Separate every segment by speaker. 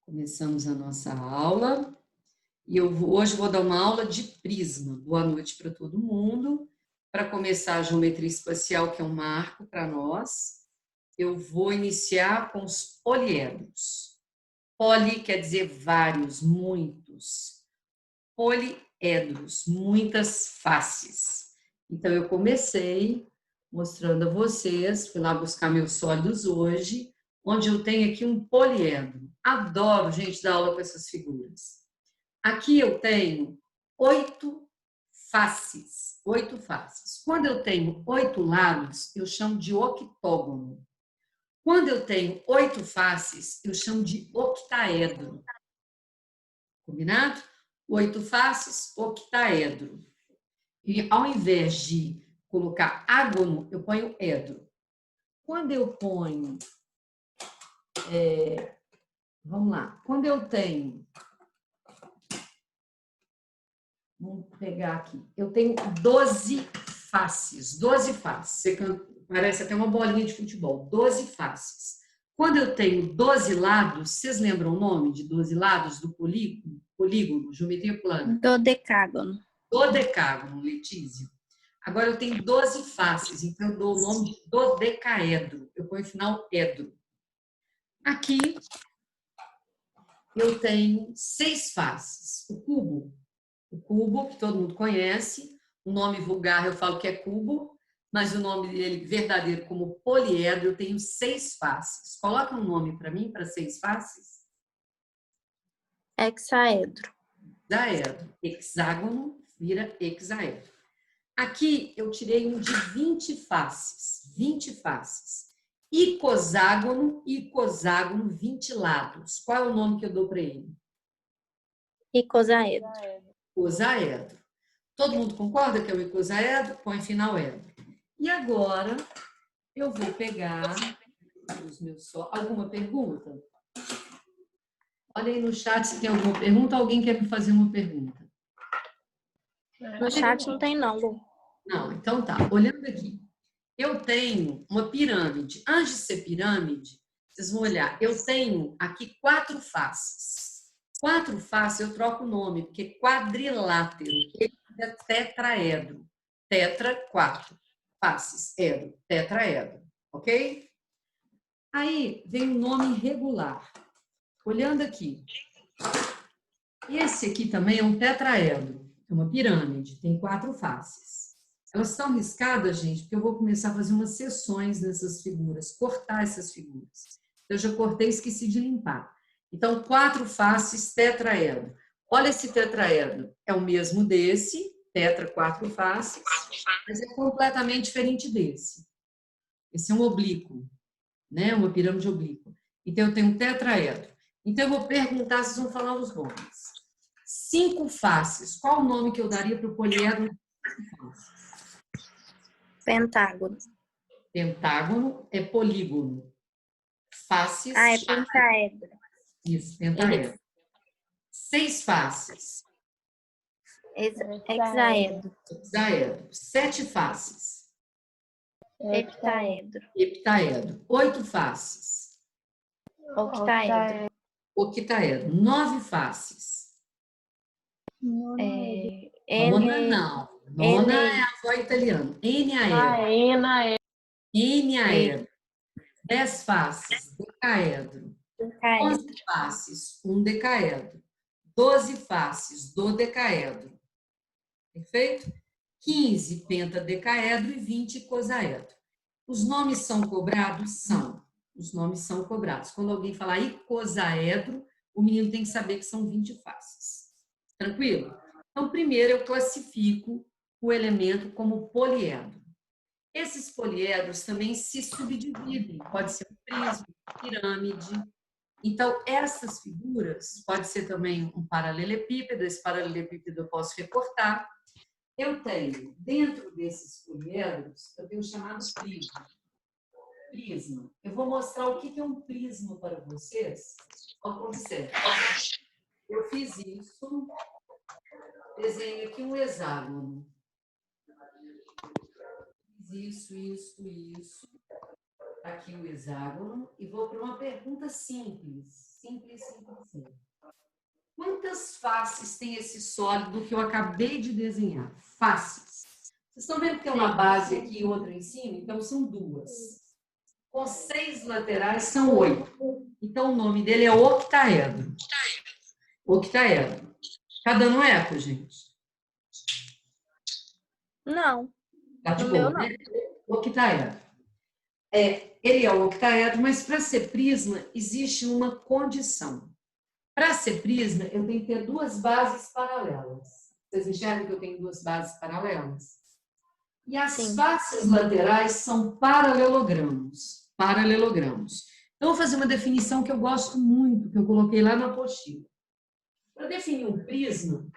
Speaker 1: Começamos a nossa aula e hoje vou dar uma aula de prisma. Boa noite para todo mundo. Para começar a geometria espacial, que é um marco para nós, eu vou iniciar com os poliedros. Poli quer dizer vários, muitos. Poliedros, muitas faces. Então, eu comecei mostrando a vocês, fui lá buscar meus sólidos hoje, onde eu tenho aqui um poliedro. Adoro, gente, dar aula com essas figuras. Aqui eu tenho 8 faces, 8 faces. Quando eu tenho 8 lados, eu chamo de octógono. Quando eu tenho 8 faces, eu chamo de octaedro. Combinado? 8 faces, octaedro. E ao invés de colocar ágono, eu ponho edro. Quando eu ponho... vamos lá. Quando eu tenho... Vamos pegar aqui. Eu tenho 12 faces. 12 faces. Parece até uma bolinha de futebol. 12 faces. Quando eu tenho 12 lados, vocês lembram o nome de 12 lados do polígono? Polígono, geometria plana.
Speaker 2: Dodecágono.
Speaker 1: Dodecágono, Letícia. Agora eu tenho 12 faces, então eu dou o nome de dodecaedro. Eu ponho final edro. Aqui eu tenho 6 faces. O cubo, que todo mundo conhece, o nome vulgar eu falo que é cubo, mas o nome dele verdadeiro como poliedro, eu tenho 6 faces. Coloca um nome para mim, para 6 faces.
Speaker 2: Hexaedro.
Speaker 1: Hexaedro. Hexágono vira hexaedro. Aqui eu tirei um de 20 faces. 20 faces. Icoságono, 20 lados. Qual é o nome que eu dou para ele?
Speaker 2: Icosaedro.
Speaker 1: Icosaedro. Todo mundo concorda que é o icosaedro? Põe final edro. E agora eu vou pegar os meus só. Alguma pergunta? Olha aí no chat se tem alguma pergunta. Alguém quer me fazer uma pergunta?
Speaker 2: No chat não tem não, Lu.
Speaker 1: Não, então tá. Olhando aqui. Eu tenho uma pirâmide. Antes de ser pirâmide, vocês vão olhar. Eu tenho aqui 4 faces. 4 faces eu troco o nome, porque quadrilátero. Ele é tetraedro. Tetra, 4. Faces, edro. Tetraedro. Ok? Aí vem o nome regular. Olhando aqui. Esse aqui também é um tetraedro. É uma pirâmide. Tem 4 faces. Elas estão riscadas, gente, porque eu vou começar a fazer umas seções nessas figuras, cortar essas figuras. Eu já cortei e esqueci de limpar. Então, 4 faces, tetraedro. Olha esse tetraedro. É o mesmo desse, tetra, 4 faces, mas é completamente diferente desse. Esse é um oblíquo, né? Uma pirâmide oblíqua. Então, eu tenho um tetraedro. Então, eu vou perguntar, vocês vão falar os nomes. 5 faces. Qual o nome que eu daria para o poliedro de 5 faces?
Speaker 2: Pentágono.
Speaker 1: Pentágono é polígono. Faces.
Speaker 2: Ah, é pentaedro.
Speaker 1: Isso, pentaedro. 6 faces.
Speaker 2: Hexaedro.
Speaker 1: Hexaedro. 7 faces.
Speaker 2: Heptaedro.
Speaker 1: Heptaedro. 8 faces.
Speaker 2: Octaedro.
Speaker 1: Octaedro. 9 faces. Nona não. Nona é a avó italiana. Enaedro. Enaedro. 10 faces. Decaedro. 11 faces. Um decaedro. 12 faces. Dodecaedro. Perfeito? 15 pentadecaedro e 20 icosaedro. Os nomes são cobrados? São. Os nomes são cobrados. Quando alguém falar icosaedro, o menino tem que saber que são 20 faces. Tranquilo? Então, primeiro eu classifico o elemento como poliedro. Esses poliedros também se subdividem. Pode ser um prisma, pirâmide. Então, essas figuras, pode ser também um paralelepípedo. Esse paralelepípedo eu posso recortar. Eu tenho, dentro desses poliedros, eu tenho chamados prisma. Prisma. Eu vou mostrar o que é um prisma para vocês. Observe. Eu fiz isso, desenhei aqui um hexágono. Fiz isso. Aqui o hexágono. E vou para uma pergunta simples. simples, simples, simples. Quantas faces tem esse sólido que eu acabei de desenhar? Faces. Vocês estão vendo que tem uma base aqui e outra em cima? Então, são 2. Com 6 laterais, são 8. Então, o nome dele é octaedro. Octaedro. Tá dando eco, gente?
Speaker 2: Não.
Speaker 1: Tá de boa, né? Octaedro. Ele é o octaedro, mas para ser prisma, existe uma condição. Para ser prisma, eu tenho que ter 2 bases paralelas. Vocês enxergam que eu tenho 2 bases paralelas? E as faces laterais são paralelogramos. Paralelogramos. Então, eu vou fazer uma definição que eu gosto muito, que eu coloquei lá na apostila. Para definir um prisma,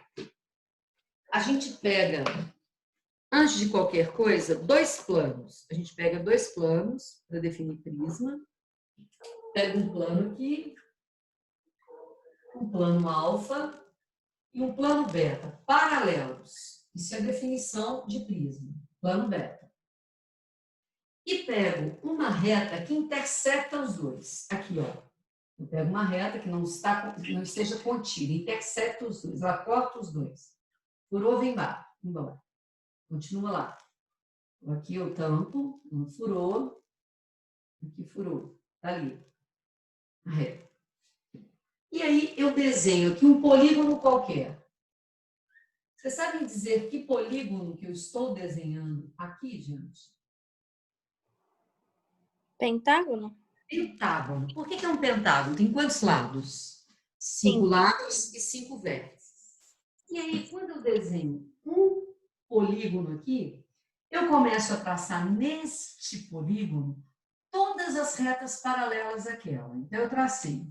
Speaker 1: a gente pega, antes de qualquer coisa, 2 planos. A gente pega 2 planos para definir prisma. Pega um plano aqui, um plano alfa e um plano beta, paralelos. Isso é a definição de prisma, plano beta. E pego uma reta que intersecta os dois. Aqui, ó. Eu pego uma reta que não esteja contida, intersecta os dois, ela corta os dois. Furou, vem embora. Continua lá. Aqui eu tampo, não furou, aqui furou, tá ali. A reta. E aí eu desenho aqui um polígono qualquer. Vocês sabem dizer que polígono que eu estou desenhando aqui, gente?
Speaker 2: Pentágono?
Speaker 1: Pentágono. Por que é um pentágono? Tem quantos lados? 5 lados e 5 vértices. E aí, quando eu desenho um polígono aqui, eu começo a traçar neste polígono todas as retas paralelas àquela. Então, eu tracei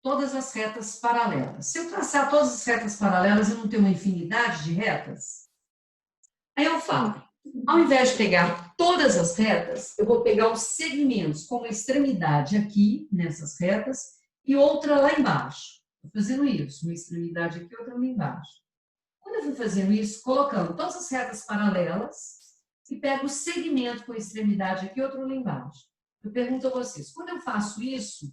Speaker 1: todas as retas paralelas. Se eu traçar todas as retas paralelas, eu não tenho uma infinidade de retas? Aí eu falo, ao invés de pegar todas as retas, eu vou pegar os segmentos com uma extremidade aqui, nessas retas, e outra lá embaixo. Estou fazendo isso, uma extremidade aqui, outra lá embaixo. Quando eu fui fazendo isso, colocando todas as retas paralelas, e pego o segmento com a extremidade aqui, outro lá embaixo. Eu pergunto a vocês, quando eu faço isso,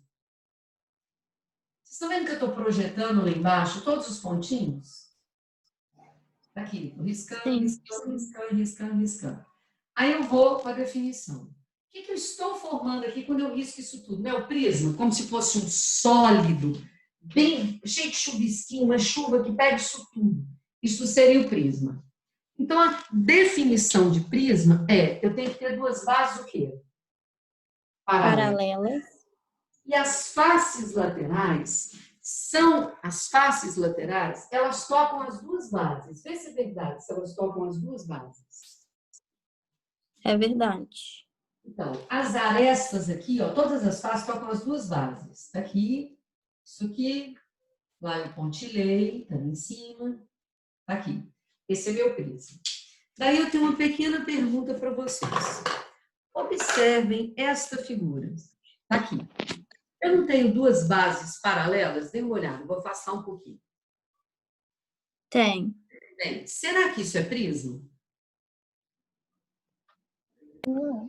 Speaker 1: vocês estão vendo que eu estou projetando lá embaixo todos os pontinhos? Aqui, estou riscando. Aí eu vou para a definição. O que eu estou formando aqui quando eu risco isso tudo? Meu prisma, como se fosse um sólido, bem cheio de chuvisquinho, uma chuva que pega isso tudo. Isso seria o prisma. Então, a definição de prisma é, eu tenho que ter 2 bases o quê?
Speaker 2: Paralelas.
Speaker 1: E as faces laterais elas tocam as 2 bases. Vê se é verdade, se elas tocam as 2 bases.
Speaker 2: É verdade.
Speaker 1: Então, as arestas aqui, ó, todas as faces tocam as 2 bases. Tá aqui, isso aqui, lá eu pontilhei, tá ali em cima, tá aqui. Esse é meu prisma. Daí eu tenho uma pequena pergunta para vocês. Observem esta figura. Tá aqui. Eu não tenho 2 bases paralelas? Dê uma olhada, vou afastar um pouquinho.
Speaker 2: Tem.
Speaker 1: Bem, será que isso é prisma?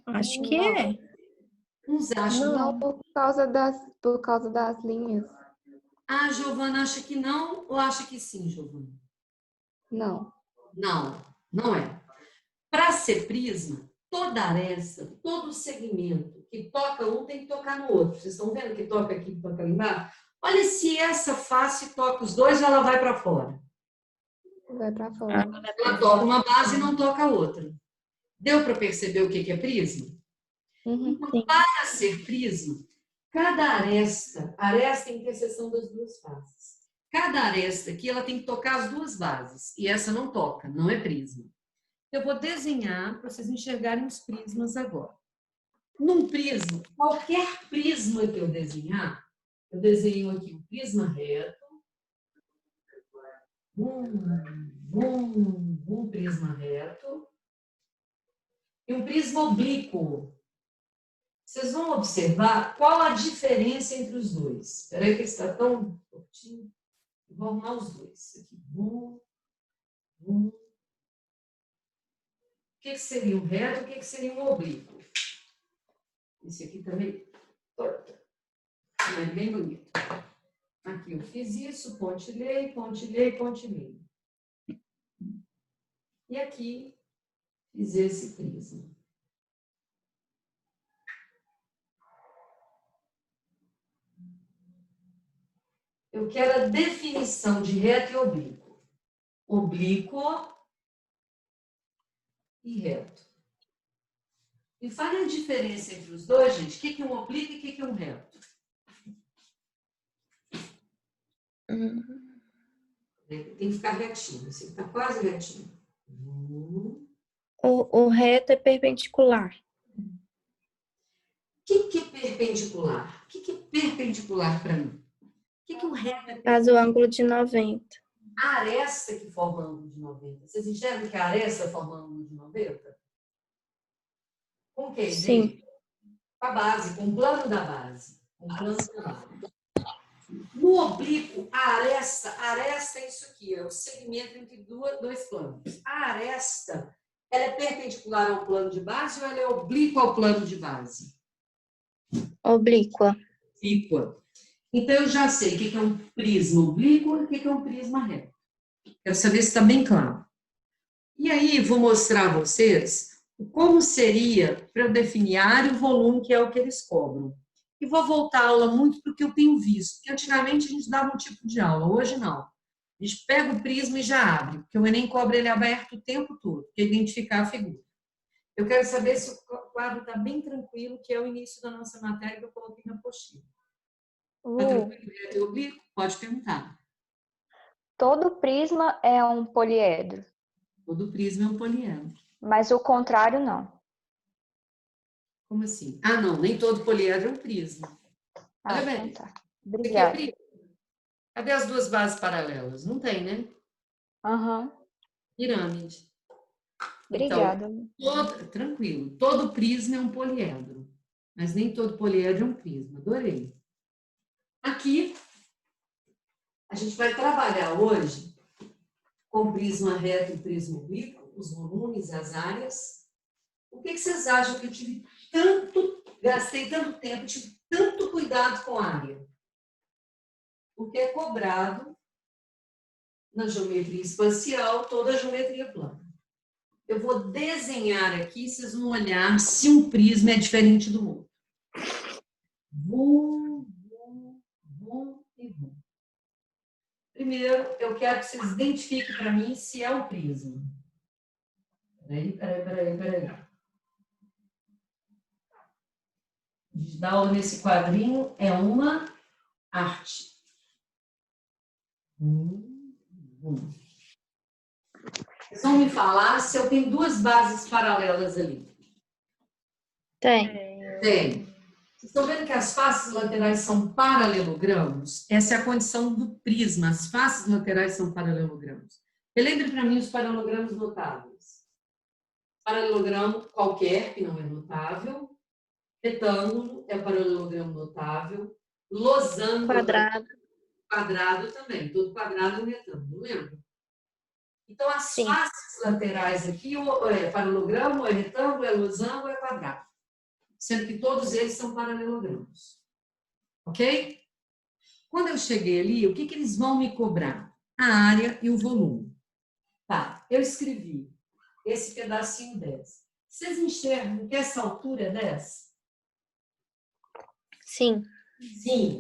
Speaker 2: Acho que é.
Speaker 1: Uns acham
Speaker 3: não, por causa das linhas.
Speaker 1: Ah, Giovana acha que não ou acha que sim, Giovana?
Speaker 3: Não.
Speaker 1: Não, não é. Para ser prisma, toda aresta, todo segmento que toca um tem que tocar no outro. Vocês estão vendo que toca aqui, toca ali embaixo? Olha se essa face toca os dois, ela vai para fora.
Speaker 3: Vai para fora.
Speaker 1: Ela toca uma base e não toca a outra. Deu para perceber o que é prisma? Então, para ser prisma, cada aresta é a interseção das 2 faces. Cada aresta aqui, ela tem que tocar as 2 bases. E essa não toca, não é prisma. Eu vou desenhar para vocês enxergarem os prismas agora. Num prisma, qualquer prisma que eu desenhar, eu desenho aqui um prisma reto, um prisma reto e um prisma oblíquo. Vocês vão observar qual a diferença entre os dois. Espera aí que está tão curtinho. Vou arrumar os dois. Aqui. O que seria um reto e o que seria um oblíquo? Esse aqui também torta. É bem bonito. Aqui eu fiz isso, pontilhei, pontilhei, pontilhei. E aqui fiz esse prisma. Eu quero a definição de reto e oblíquo. Oblíquo e reto. E fale a diferença entre os dois, gente. O que é um oblíquo e o que é um reto? Tem que ficar retinho. Você está quase retinho.
Speaker 2: O reto é perpendicular.
Speaker 1: O que é perpendicular? O que é perpendicular para mim? O que é um reto?
Speaker 2: Faz o ângulo de 90.
Speaker 1: A aresta que forma ângulo de 90. Vocês enxergam que a aresta forma ângulo de 90? Com quem, gente?
Speaker 2: Sim.
Speaker 1: Com a base, com o plano da base. Com o plano da base. No oblíquo, a aresta é isso aqui, é o segmento entre dois planos. A aresta, ela é perpendicular ao plano de base ou ela é oblíqua ao plano de base?
Speaker 2: Oblíqua.
Speaker 1: Oblíqua. Então, eu já sei o que é um prisma oblíquo e o que é um prisma reto. Quero saber se está bem claro. E aí, vou mostrar a vocês como seria para eu definir a área e o volume, que é o que eles cobram. E vou voltar a aula muito porque eu tenho visto, que antigamente a gente dava um tipo de aula, hoje não. A gente pega o prisma e já abre, porque o Enem cobra ele aberto o tempo todo, para identificar a figura. Eu quero saber se o quadro está bem tranquilo, que é o início da nossa matéria que eu coloquei na apostila. Está tranquilo, reto e oblíquo? Pode perguntar.
Speaker 3: Todo prisma é um poliedro.
Speaker 1: Todo prisma é um poliedro.
Speaker 3: Mas o contrário não.
Speaker 1: Como assim? Ah, não, nem todo poliedro é um prisma. Olha bem.
Speaker 3: Então tá. Obrigada.
Speaker 1: Cadê as duas bases paralelas? Não tem, né? Pirâmide.
Speaker 3: Obrigada.
Speaker 1: Então, tranquilo. Todo prisma é um poliedro. Mas nem todo poliedro é um prisma. Adorei. Aqui, a gente vai trabalhar hoje com prisma reto e prisma oblíquo, os volumes, as áreas. O que vocês acham que eu gastei tanto tempo, tive tanto cuidado com a área? Porque é cobrado na geometria espacial toda a geometria plana. Eu vou desenhar aqui, vocês vão olhar se um prisma é diferente do outro. Vum, vum, vum e vum. Primeiro, eu quero que vocês identifiquem para mim se é um prisma. Peraí. Dar aula nesse quadrinho é uma arte. Vocês vão me falar se eu tenho duas bases paralelas ali.
Speaker 2: Tem.
Speaker 1: Vocês estão vendo que as faces laterais são paralelogramos? Essa é a condição do prisma. As faces laterais são paralelogramos. Relembre para mim os paralelogramos notáveis. Paralelogramo qualquer, que não é notável. Retângulo é o paralelogramo notável. Losango. Quadrado também. Todo quadrado é um retângulo, lembra? Então, as faces laterais aqui, ou é paralelogramo, ou é retângulo, é losango, ou é quadrado. Sendo que todos eles são paralelogramos. Ok? Quando eu cheguei ali, o que eles vão me cobrar? A área e o volume. Tá, eu escrevi esse pedacinho 10. Vocês enxergam que essa altura é 10?
Speaker 2: Sim.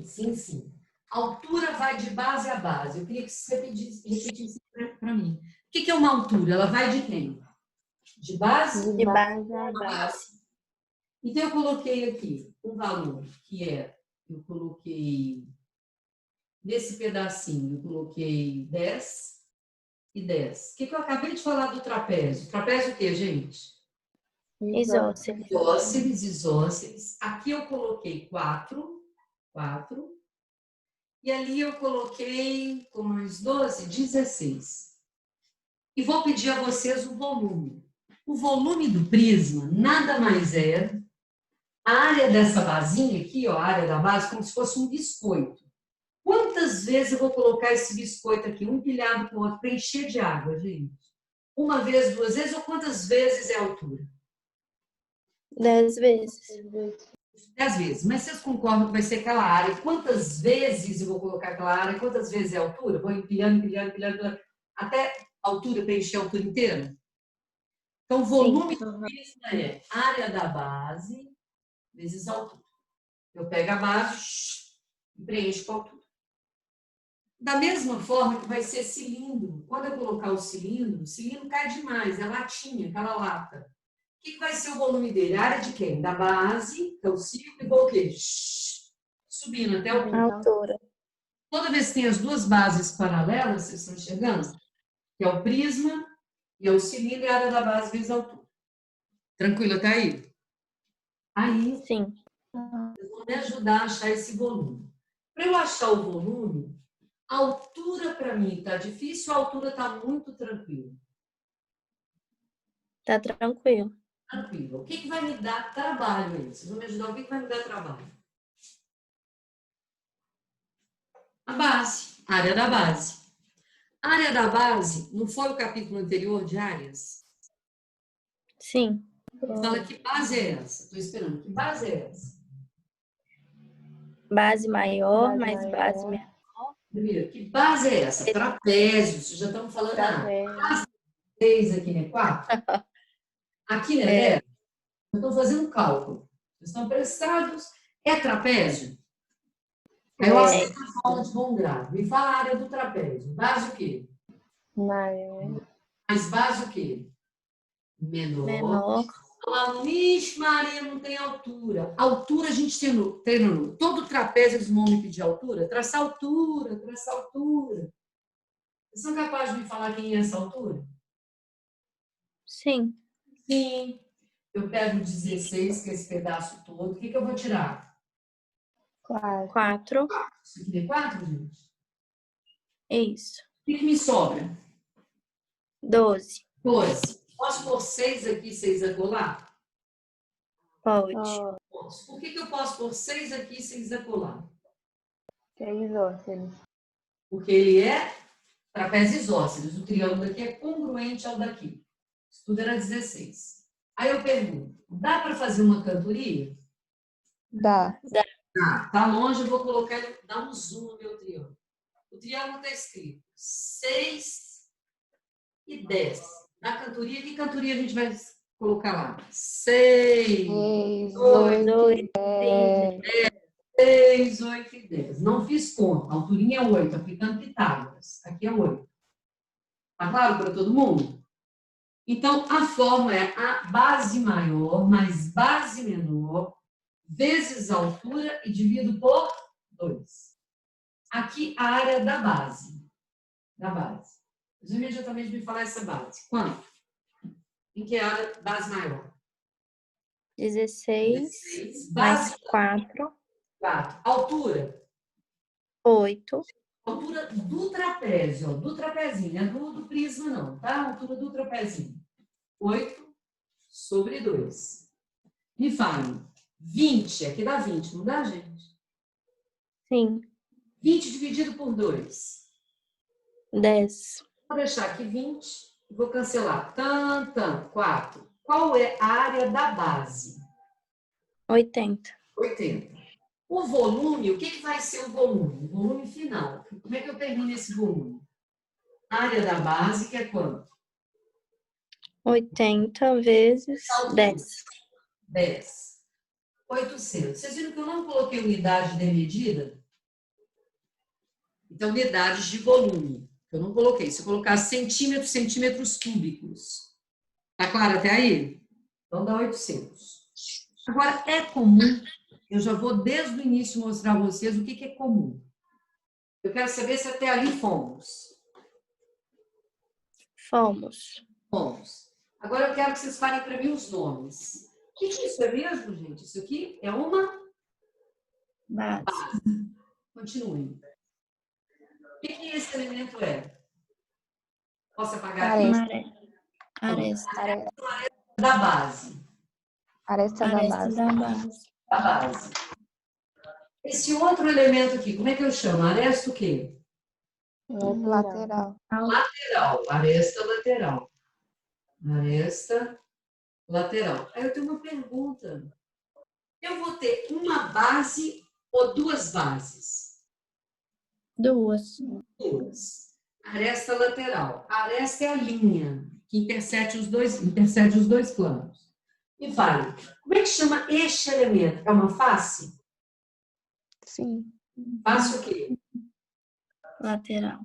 Speaker 1: Sim. A altura vai de base a base. Eu queria que você repetisse para mim. O que é uma altura? Ela vai de quem? De base?
Speaker 2: De base a base.
Speaker 1: Então, eu coloquei aqui um valor que é, eu coloquei, nesse pedacinho, eu coloquei 10 e 10. O que eu acabei de falar do trapézio? Trapézio o quê, gente? Isósceles. Aqui eu coloquei 4. E ali eu coloquei, com mais 12, 16. E vou pedir a vocês o volume. O volume do prisma nada mais é a área dessa basinha aqui, ó, a área da base, como se fosse um biscoito. Quantas vezes eu vou colocar esse biscoito aqui, um empilhado com o outro, para encher de água, gente? Uma vez, 2 vezes, ou quantas vezes é a altura?
Speaker 2: 10 vezes.
Speaker 1: 10 vezes. Mas vocês concordam que vai ser aquela área? Quantas vezes eu vou colocar aquela área? Quantas vezes é a altura? Vou empilhando, até a altura, preencher a altura inteira? Então, o volume do prisma é área da base vezes altura. Eu pego a base e preencho com a altura. Da mesma forma que vai ser cilindro. Quando eu colocar o cilindro cai demais, é latinha, aquela lata. O que vai ser o volume dele? A área de quem? Da base, que é o círculo, igual o quê? Subindo até a
Speaker 2: altura.
Speaker 1: Toda vez que tem as duas bases paralelas, vocês estão enxergando? Que é o prisma e é o cilindro e a área da base vezes a altura. Tranquilo até aí? Aí,
Speaker 2: sim.
Speaker 1: Vocês vão me ajudar a achar esse volume. Para eu achar o volume, a altura para mim está difícil, a altura está muito tranquila.
Speaker 2: Tá tranquilo.
Speaker 1: Tranquilo. O que vai me dar trabalho aí? Vocês vão me ajudar? O que vai me dar trabalho? A base, a área da base. A área da base, não foi o capítulo anterior de áreas?
Speaker 2: Sim.
Speaker 1: Fala que base é essa? Estou esperando. Que base é essa?
Speaker 2: Base maior, mais base menor.
Speaker 1: Primeiro, que base é essa? Trapézio. Vocês já estamos falando base 3 aqui, né? 4. Aqui, né? 10. Eu estou fazendo um cálculo. Vocês estão prestados? É trapézio? Aí eu aceito a forma de bom grado. Me fala a área do trapézio. Base o quê?
Speaker 3: Maior.
Speaker 1: Mais base o quê?
Speaker 2: Menor.
Speaker 1: Falando, ixi, Maria, não tem altura. Altura a gente treinou. Todo trapézio eles vão me pedir altura. Traçar altura, traçar altura. Vocês são capazes de me falar quem é essa altura?
Speaker 2: Sim.
Speaker 1: Sim. Eu pego 16, que é esse pedaço todo. O que eu vou tirar?
Speaker 2: 4.
Speaker 1: Isso aqui é 4, gente?
Speaker 2: Isso.
Speaker 1: O que me sobra?
Speaker 2: 12.
Speaker 1: 12. Posso pôr 6 aqui, 6 acolá?
Speaker 2: Pode.
Speaker 1: Posso. Por que eu posso pôr 6 aqui e 6 acolá?
Speaker 3: 6 isósceles.
Speaker 1: Porque ele é trapézio isósceles. O triângulo aqui é congruente ao daqui. Isso tudo era 16. Aí eu pergunto, dá para fazer uma cantoria?
Speaker 3: Dá.
Speaker 1: Tá longe, eu vou colocar, dar um zoom no meu triângulo. O triângulo está escrito 6 e 10. Na cantoria, que cantoria a gente vai colocar lá? 6,
Speaker 3: 8, 10.
Speaker 1: 6, 8 e 10. Não fiz conta. A alturinha é 8, aplicando Pitágoras. Aqui é 8. Tá claro para todo mundo? Então, a fórmula é a base maior mais base menor vezes a altura e dividido por 2. Aqui, a área da base. Da base. Mas imediatamente me falar essa base. Quanto? Em que área base maior?
Speaker 2: 16 mais 4.
Speaker 1: 4. Altura?
Speaker 2: 8.
Speaker 1: Altura do trapézio, ó, do trapezinho, não é do prisma não, tá? Altura do trapezinho. 8 sobre 2. Me fale, 20, aqui dá 20, não dá, gente?
Speaker 2: Sim.
Speaker 1: 20 dividido por 2.
Speaker 2: 10.
Speaker 1: Vou deixar aqui 20 e vou cancelar. 4. Qual é a área da base?
Speaker 2: 80.
Speaker 1: 80. O volume, o que vai ser o volume? O volume final. Como é que eu termino esse volume? A área da base, que é quanto?
Speaker 2: 80 vezes 10.
Speaker 1: 10. 800. Vocês viram que eu não coloquei unidade de medida? Então, unidades de volume. Eu não coloquei. Se eu colocar centímetros, centímetros cúbicos. Tá claro até aí? Então, dá 800. Agora, é comum, eu já vou desde o início mostrar a vocês o que é comum. Eu quero saber se até ali fomos.
Speaker 2: Fomos.
Speaker 1: Fomos. Agora, eu quero que vocês falem para mim os nomes. O que isso é mesmo, gente? Isso aqui é uma
Speaker 2: base.
Speaker 1: Continuem. O que esse elemento é? Posso apagar
Speaker 3: Aresta.
Speaker 2: Aresta.
Speaker 1: Da base.
Speaker 3: Aresta da base.
Speaker 1: Da base. Esse outro elemento aqui, como é que eu chamo? Aresta o quê?
Speaker 3: Lateral.
Speaker 1: Lateral. Aresta lateral. Aresta lateral. Aí eu tenho uma pergunta. Eu vou ter uma base ou duas bases?
Speaker 2: Duas.
Speaker 1: Duas. Aresta lateral. A aresta é a linha que intersete os dois planos. Me fale, como é que chama este elemento? É uma face?
Speaker 3: Sim.
Speaker 1: Face o quê?
Speaker 2: Lateral.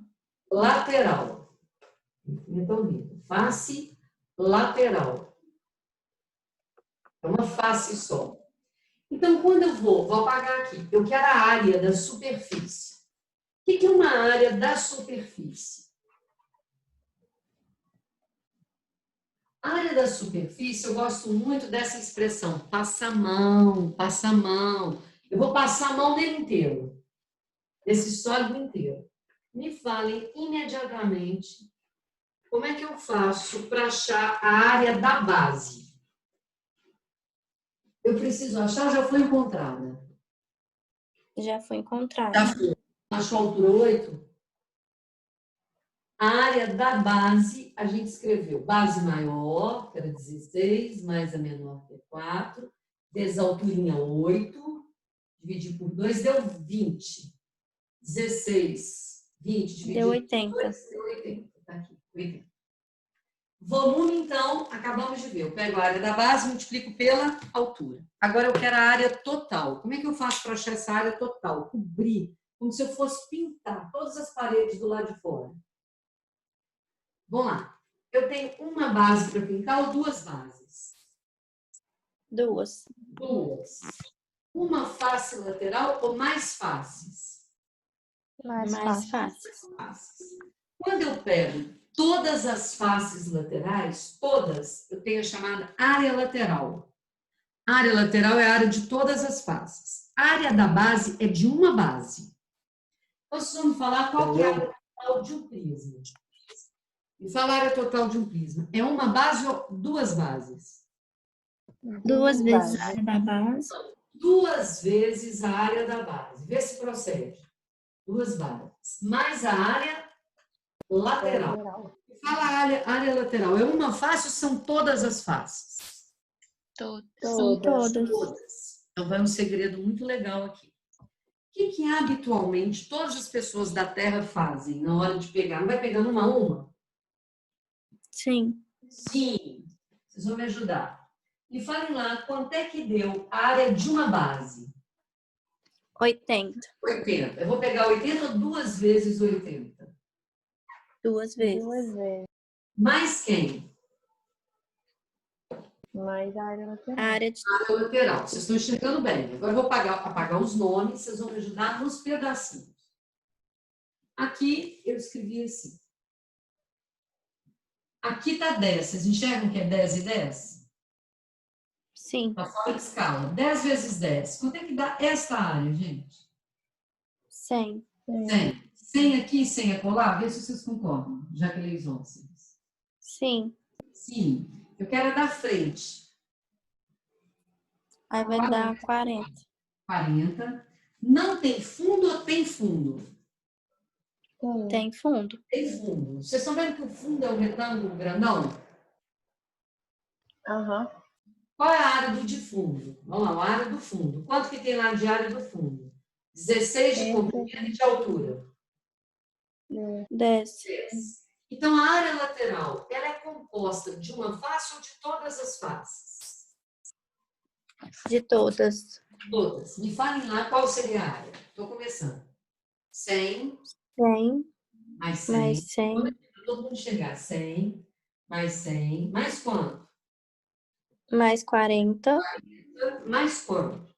Speaker 1: Lateral. Então, face lateral. É uma face só. Então, quando eu vou apagar aqui, eu quero a área da superfície. O que é uma área da superfície? A área da superfície, eu gosto muito dessa expressão, passa a mão, passa a mão. Eu vou passar a mão nele inteiro, nesse sólido inteiro. Me falem imediatamente como é que eu faço para achar a área da base. Eu preciso achar ou já foi encontrada?
Speaker 2: Já foi encontrada.
Speaker 1: Já foi. Achou a altura 8? A área da base, a gente escreveu base maior, que era 16, mais a menor, que é 4, vezes a alturinha 8, dividir por 2, deu 20. 16, 20, dividir
Speaker 2: Deu
Speaker 1: por
Speaker 2: 80.
Speaker 1: 2, deu 80. Tá aqui, 80. Volume, então, acabamos de ver. Eu pego a área da base e multiplico pela altura. Agora eu quero a área total. Como é que eu faço para achar essa área total? Cobrir, como se eu fosse pintar todas as paredes do lado de fora. Vamos lá. Eu tenho uma base para pintar ou duas bases?
Speaker 2: Duas.
Speaker 1: Duas. Uma face lateral ou mais faces?
Speaker 3: Mais
Speaker 2: fácil.
Speaker 1: Quando eu pego todas as faces laterais, todas, eu tenho a chamada área lateral. A área lateral é a área de todas as faces. A área da base é de uma base. Então, vocês vão me falar qual que é a área total de um prisma. Me fala a área total de um prisma. É uma base ou duas bases?
Speaker 2: Duas vezes a área da base.
Speaker 1: Duas vezes a área da base. Vê se procede. Duas bases. Mais a área lateral. Fala a área lateral. É uma face ou são todas as faces?
Speaker 2: São todas.
Speaker 1: Todas. Então, vai um segredo muito legal aqui. O que habitualmente todas as pessoas da Terra fazem na hora de pegar? Não vai pegando uma a uma?
Speaker 2: Sim.
Speaker 1: Sim. Vocês vão me ajudar. Me falem lá, quanto é que deu a área de uma base?
Speaker 2: 80.
Speaker 1: 80. Eu vou pegar 80 duas vezes 80.
Speaker 2: Duas vezes.
Speaker 1: Mais quem?
Speaker 3: Mais a área lateral.
Speaker 2: A área de...
Speaker 1: Área lateral. Vocês estão enxergando bem. Agora eu vou apagar os nomes, vocês vão me ajudar nos pedacinhos. Aqui eu escrevi assim. Aqui está 10. Vocês enxergam que é 10 e 10?
Speaker 2: Sim.
Speaker 1: Está fora de escala. 10 vezes 10. Quanto é que dá esta área, gente?
Speaker 2: 100.
Speaker 1: 100. 100 aqui e 100 acolá? Vê se vocês concordam, já que leis ósseas.
Speaker 2: Sim.
Speaker 1: Sim. Eu quero a da frente.
Speaker 2: Aí vai dar 40.
Speaker 1: 40. Não tem fundo ou tem fundo?
Speaker 2: Tem fundo.
Speaker 1: Tem fundo. Vocês estão vendo que o fundo é um retângulo grandão?
Speaker 3: Aham.
Speaker 1: Qual é a área do de fundo? Vamos lá, a área do fundo. Quanto que tem lá de área do fundo? 16 de comprimento e de altura?
Speaker 2: 10.
Speaker 1: 10. Então, a área lateral, ela é composta de uma face ou de todas as faces?
Speaker 2: De todas.
Speaker 1: Todas. Me falem lá qual seria a área. Estou começando. 100.
Speaker 2: 100.
Speaker 1: Mais 100.
Speaker 2: Mais 100.
Speaker 1: Todo mundo chegar. 100. Mais 100. Mais quanto?
Speaker 2: Mais 40.
Speaker 1: Mais quanto?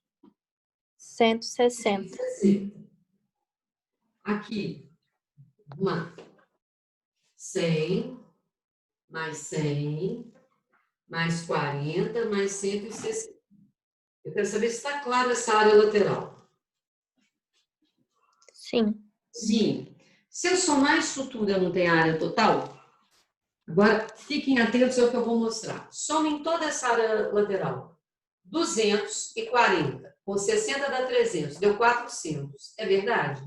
Speaker 2: 160.
Speaker 1: 160. Aqui. Vamos lá. 100. Mais 100. Mais 40. Mais 160. Eu quero saber se está claro essa área lateral.
Speaker 2: Sim.
Speaker 1: Sim. Se eu somar isso tudo, eu não tenho área total? Agora, fiquem atentos ao que eu vou mostrar. Somem toda essa área lateral. 240 com 60 dá 300, deu 400. É verdade?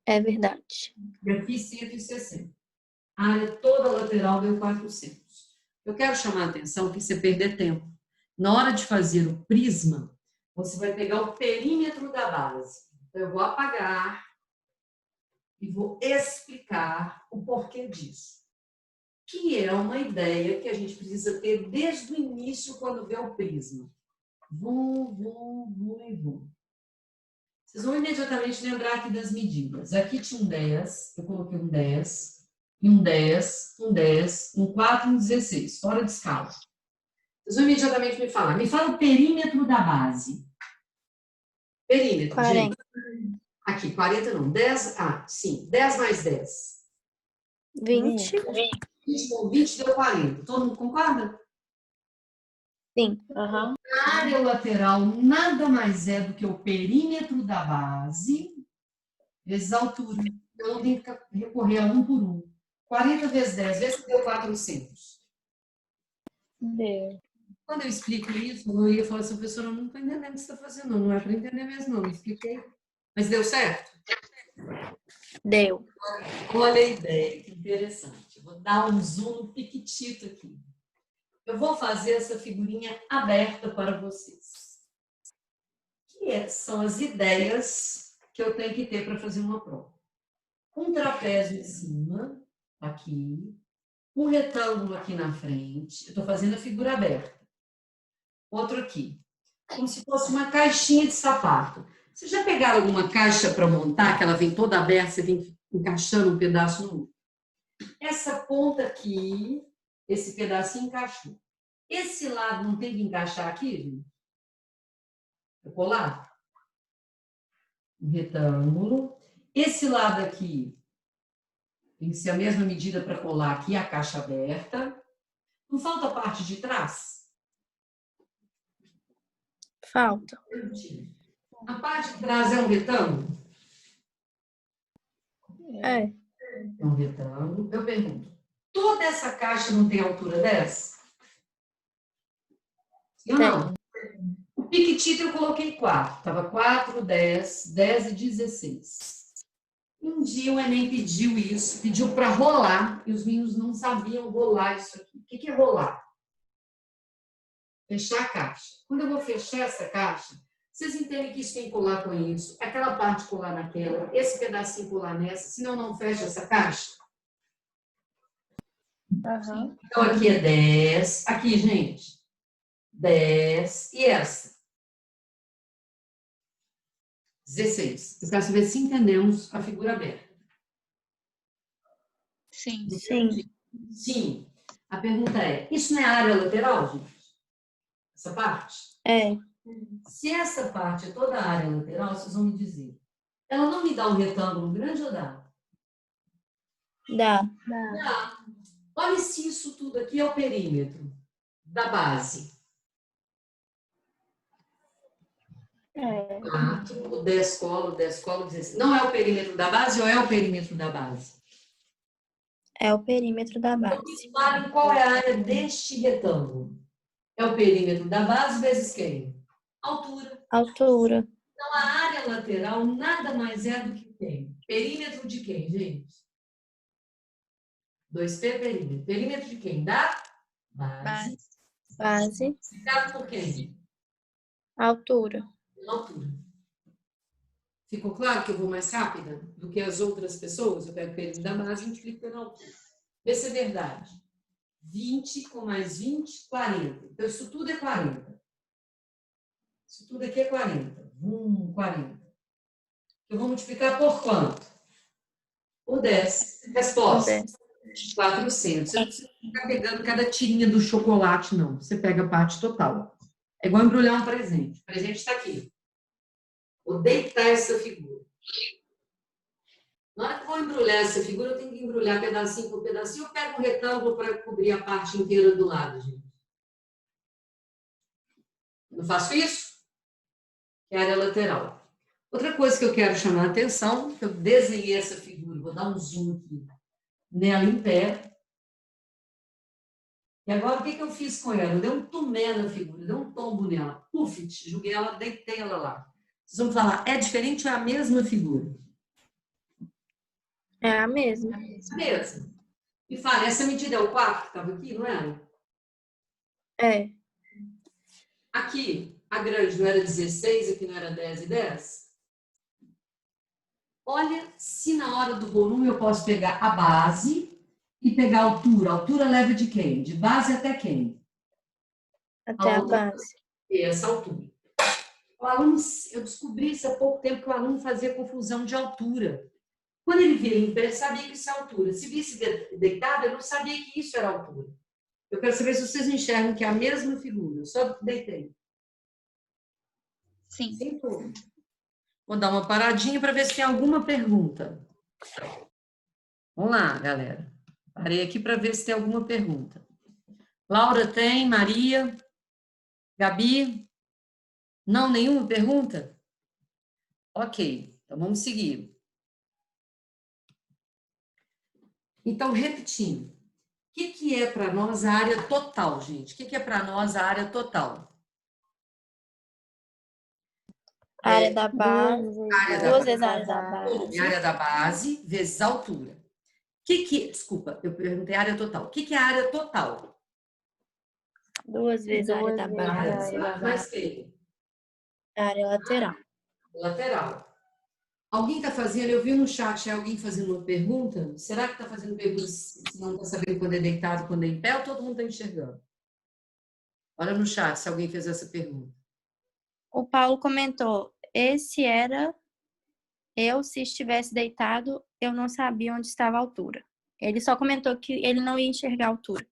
Speaker 2: É verdade.
Speaker 1: E aqui 160. A área toda lateral deu 400. Eu quero chamar a atenção que você perder tempo. Na hora de fazer o prisma, você vai pegar o perímetro da base. Então, eu vou apagar e vou explicar o porquê disso. Que é uma ideia que a gente precisa ter desde o início quando vê o prisma. Vum, vum, vum e vum. Vocês vão imediatamente lembrar aqui das medidas. Aqui tinha um 10, eu coloquei um 10, e um 10, um 10, um 4 e um 16, fora de escala. Vocês vão imediatamente me falar. Me fala o perímetro da base. Perímetro,
Speaker 2: 40.
Speaker 1: gente. Aqui, 40 não, 10, sim, 10 mais 10.
Speaker 2: 20.
Speaker 1: 20 com 20 deu 40. Todo mundo concorda?
Speaker 2: Sim.
Speaker 3: Aham.
Speaker 1: A área lateral nada mais é do que o perímetro da base vezes a altura. Eu não tenho que recorrer a um por um. 40 vezes 10, vezes que deu 400.
Speaker 3: Deu.
Speaker 1: Quando eu explico isso, eu ia falar assim, professora, eu não estou entendendo o que você está fazendo, não é para entender mesmo, não. Eu expliquei. Mas deu certo?
Speaker 2: Deu.
Speaker 1: Olha a ideia, que interessante. Vou dar um zoom no piquitito aqui. Eu vou fazer essa figurinha aberta para vocês. São as ideias que eu tenho que ter para fazer uma prova. Um trapézio em cima, aqui. Um retângulo aqui na frente. Eu estou fazendo a figura aberta. Outro aqui. Como se fosse uma caixinha de sapato. Vocês já pegaram alguma caixa para montar, que ela vem toda aberta, você vem encaixando um pedaço no outro? Essa ponta aqui, esse pedacinho encaixou. Esse lado não tem que encaixar aqui, gente? Vou colar. Um retângulo. Esse lado aqui tem que ser a mesma medida para colar aqui a caixa aberta. Não falta a parte de trás?
Speaker 2: Falta.
Speaker 1: A parte de trás é um retângulo?
Speaker 2: É.
Speaker 1: É um retângulo. Eu pergunto, toda essa caixa não tem altura 10? Eu não. O piquitito eu coloquei 4. Estava 4, 10, 10 e 16. Um dia o Enem pediu isso, pediu para rolar, e os meninos não sabiam rolar isso aqui. O que é rolar? Fechar a caixa. Quando eu vou fechar essa caixa, vocês entendem que isso tem que colar com isso, aquela parte colar naquela, esse pedacinho colar nessa, senão não fecha essa caixa?
Speaker 3: Aham.
Speaker 1: Então aqui é 10, aqui, gente, 10, e essa? 16. Eu quero saber se entendemos a figura aberta.
Speaker 3: Sim.
Speaker 2: Sim.
Speaker 1: Sim. A pergunta é, isso não é área lateral, gente? Essa parte?
Speaker 2: É.
Speaker 1: Se essa parte é toda a área lateral, vocês vão me dizer. Ela não me dá um retângulo grande ou dá?
Speaker 2: Dá.
Speaker 1: Dá. Olha se isso tudo aqui é o perímetro da base.
Speaker 3: É.
Speaker 1: 4, o 10 colo, 16. Não é o perímetro da base ou é o perímetro da base?
Speaker 2: É o perímetro da base.
Speaker 1: Claro, qual é a área deste retângulo? É o perímetro da base vezes quem? Altura.
Speaker 2: Altura.
Speaker 1: Então, a área lateral nada mais é do que quem? Perímetro de quem, gente? 2P perímetro. Perímetro de quem? Da base.
Speaker 2: Base.
Speaker 1: Multiplicado por quem?
Speaker 2: Altura.
Speaker 1: Altura. Ficou claro que eu vou mais rápida do que as outras pessoas? Eu pego o perímetro da base e multiplico pela altura. Vê se é verdade. 20 com mais 20, 40. Então, isso tudo é 40. Isso tudo aqui é 40. 40. Eu vou multiplicar por quanto? Por 10. Resposta. 400. Você não precisa ficar pegando cada tirinha do chocolate, não. Você pega a parte total. É igual embrulhar um presente. O presente está aqui. Vou deitar essa figura. Na hora que eu vou embrulhar essa figura, eu tenho que embrulhar pedacinho por pedacinho. Eu pego um retângulo para cobrir a parte inteira do lado, gente. Não faço isso? Que é a área lateral. Outra coisa que eu quero chamar a atenção, que eu desenhei essa figura, vou dar um zoom aqui nela em pé. E agora, o que eu fiz com ela? Eu dei um tumé na figura, dei um tombo nela. Puf, joguei ela, deitei ela lá. Vocês vão falar, é diferente ou é a mesma figura?
Speaker 2: É a mesma.
Speaker 1: A mesma. E fala, essa medida é o 4 que estava aqui, não é?
Speaker 2: É.
Speaker 1: Aqui, a grande não era 16, aqui não era 10 e 10? Olha se na hora do volume eu posso pegar a base e pegar a altura. A altura leva de quem? De base até quem?
Speaker 2: Até a base.
Speaker 1: Essa altura. O aluno, eu descobri isso há pouco tempo que o aluno fazia confusão de altura. Quando ele via em pé, sabia que isso é altura. Se visse deitado, eu não sabia que isso era altura. Eu quero saber se vocês enxergam que é a mesma figura. Eu só deitei.
Speaker 3: Sim.
Speaker 1: Sem dúvida. Vou dar uma paradinha para ver se tem alguma pergunta. Vamos lá, galera. Parei aqui para ver se tem alguma pergunta. Laura tem, Maria, Gabi? Não, nenhuma pergunta? Ok, então vamos seguir. Então, repetindo. O que é para nós a área total, gente? O que é para nós a área total?
Speaker 2: A área da base. Duas vezes a área da base.
Speaker 1: Área da base vezes a altura. Desculpa, eu perguntei área total. O que é a área total?
Speaker 2: Duas vezes a área da base.
Speaker 1: Mais que?
Speaker 2: A área lateral.
Speaker 1: Lateral. Alguém está fazendo, eu vi no chat alguém fazendo uma pergunta. Será que está fazendo pergunta se não está sabendo quando é deitado, quando é em pé, ou todo mundo está enxergando? Olha no chat se alguém fez essa pergunta.
Speaker 2: O Paulo comentou, esse era eu, se estivesse deitado, eu não sabia onde estava a altura. Ele só comentou que ele não ia enxergar a altura.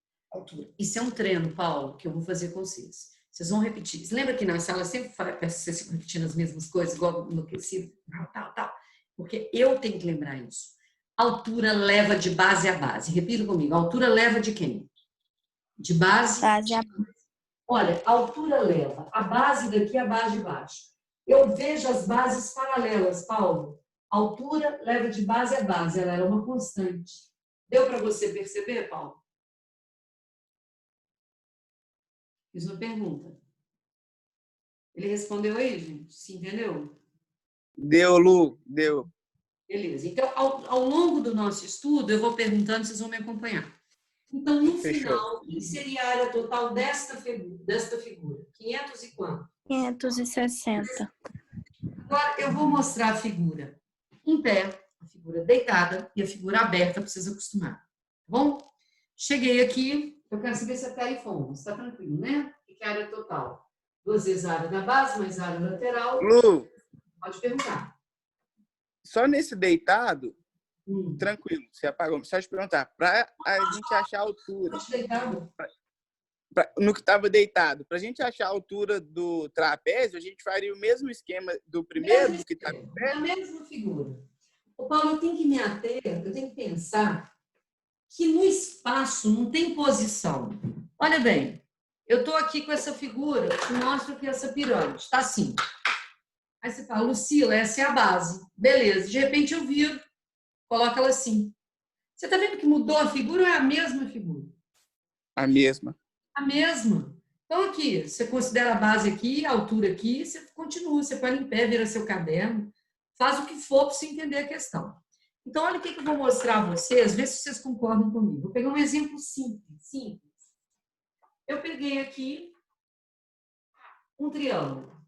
Speaker 1: Isso é um treino, Paulo, que eu vou fazer com vocês. Vocês vão repetir. Você lembra que na sala eu sempre peço vocês ficam repetindo as mesmas coisas, igual enlouquecido? Tal. Porque eu tenho que lembrar isso. Altura leva de base a base. Repita comigo. A altura leva de quem? De base
Speaker 2: a base.
Speaker 1: Olha, a altura leva a base daqui à base de baixo. Eu vejo as bases paralelas, Paulo. A altura leva de base a base. Ela era uma constante. Deu para você perceber, Paulo? Fiz uma pergunta. Ele respondeu aí, gente? Se entendeu?
Speaker 4: Deu, Lu, deu.
Speaker 1: Beleza. Então, ao longo do nosso estudo, eu vou perguntando, vocês vão me acompanhar. Então, no final, o que seria a área total desta figura? 500 e quanto?
Speaker 2: 560.
Speaker 1: Agora, eu vou mostrar a figura em pé, a figura deitada e a figura aberta para vocês acostumar. Tá bom? Cheguei aqui, eu quero saber se até aí fomos. Está tranquilo, né? O que é a área total? 2 vezes a área da base, mais a área lateral.
Speaker 4: Lu,
Speaker 1: pode perguntar.
Speaker 4: Só nesse deitado, tranquilo, você apagou. Só te perguntar, para a gente achar a altura.
Speaker 1: Deitado?
Speaker 4: No que estava deitado, para a gente achar a altura do trapézio, a gente faria o mesmo esquema do primeiro, do que estava em pé?
Speaker 1: A mesma figura. O Paulo, eu tenho que me ater, eu tenho que pensar que no espaço não tem posição. Olha bem, eu estou aqui com essa figura que mostra que essa pirâmide está assim. Aí você fala, Lucila, essa é a base. Beleza, de repente eu viro, coloco ela assim. Você está vendo que mudou a figura ou é a mesma figura?
Speaker 4: A mesma.
Speaker 1: A mesma. Então aqui, você considera a base aqui, a altura aqui, você continua, você põe em pé, vira seu caderno, faz o que for para você entender a questão. Então, olha o que eu vou mostrar a vocês, vê se vocês concordam comigo. Vou pegar um exemplo simples. Eu peguei aqui um triângulo.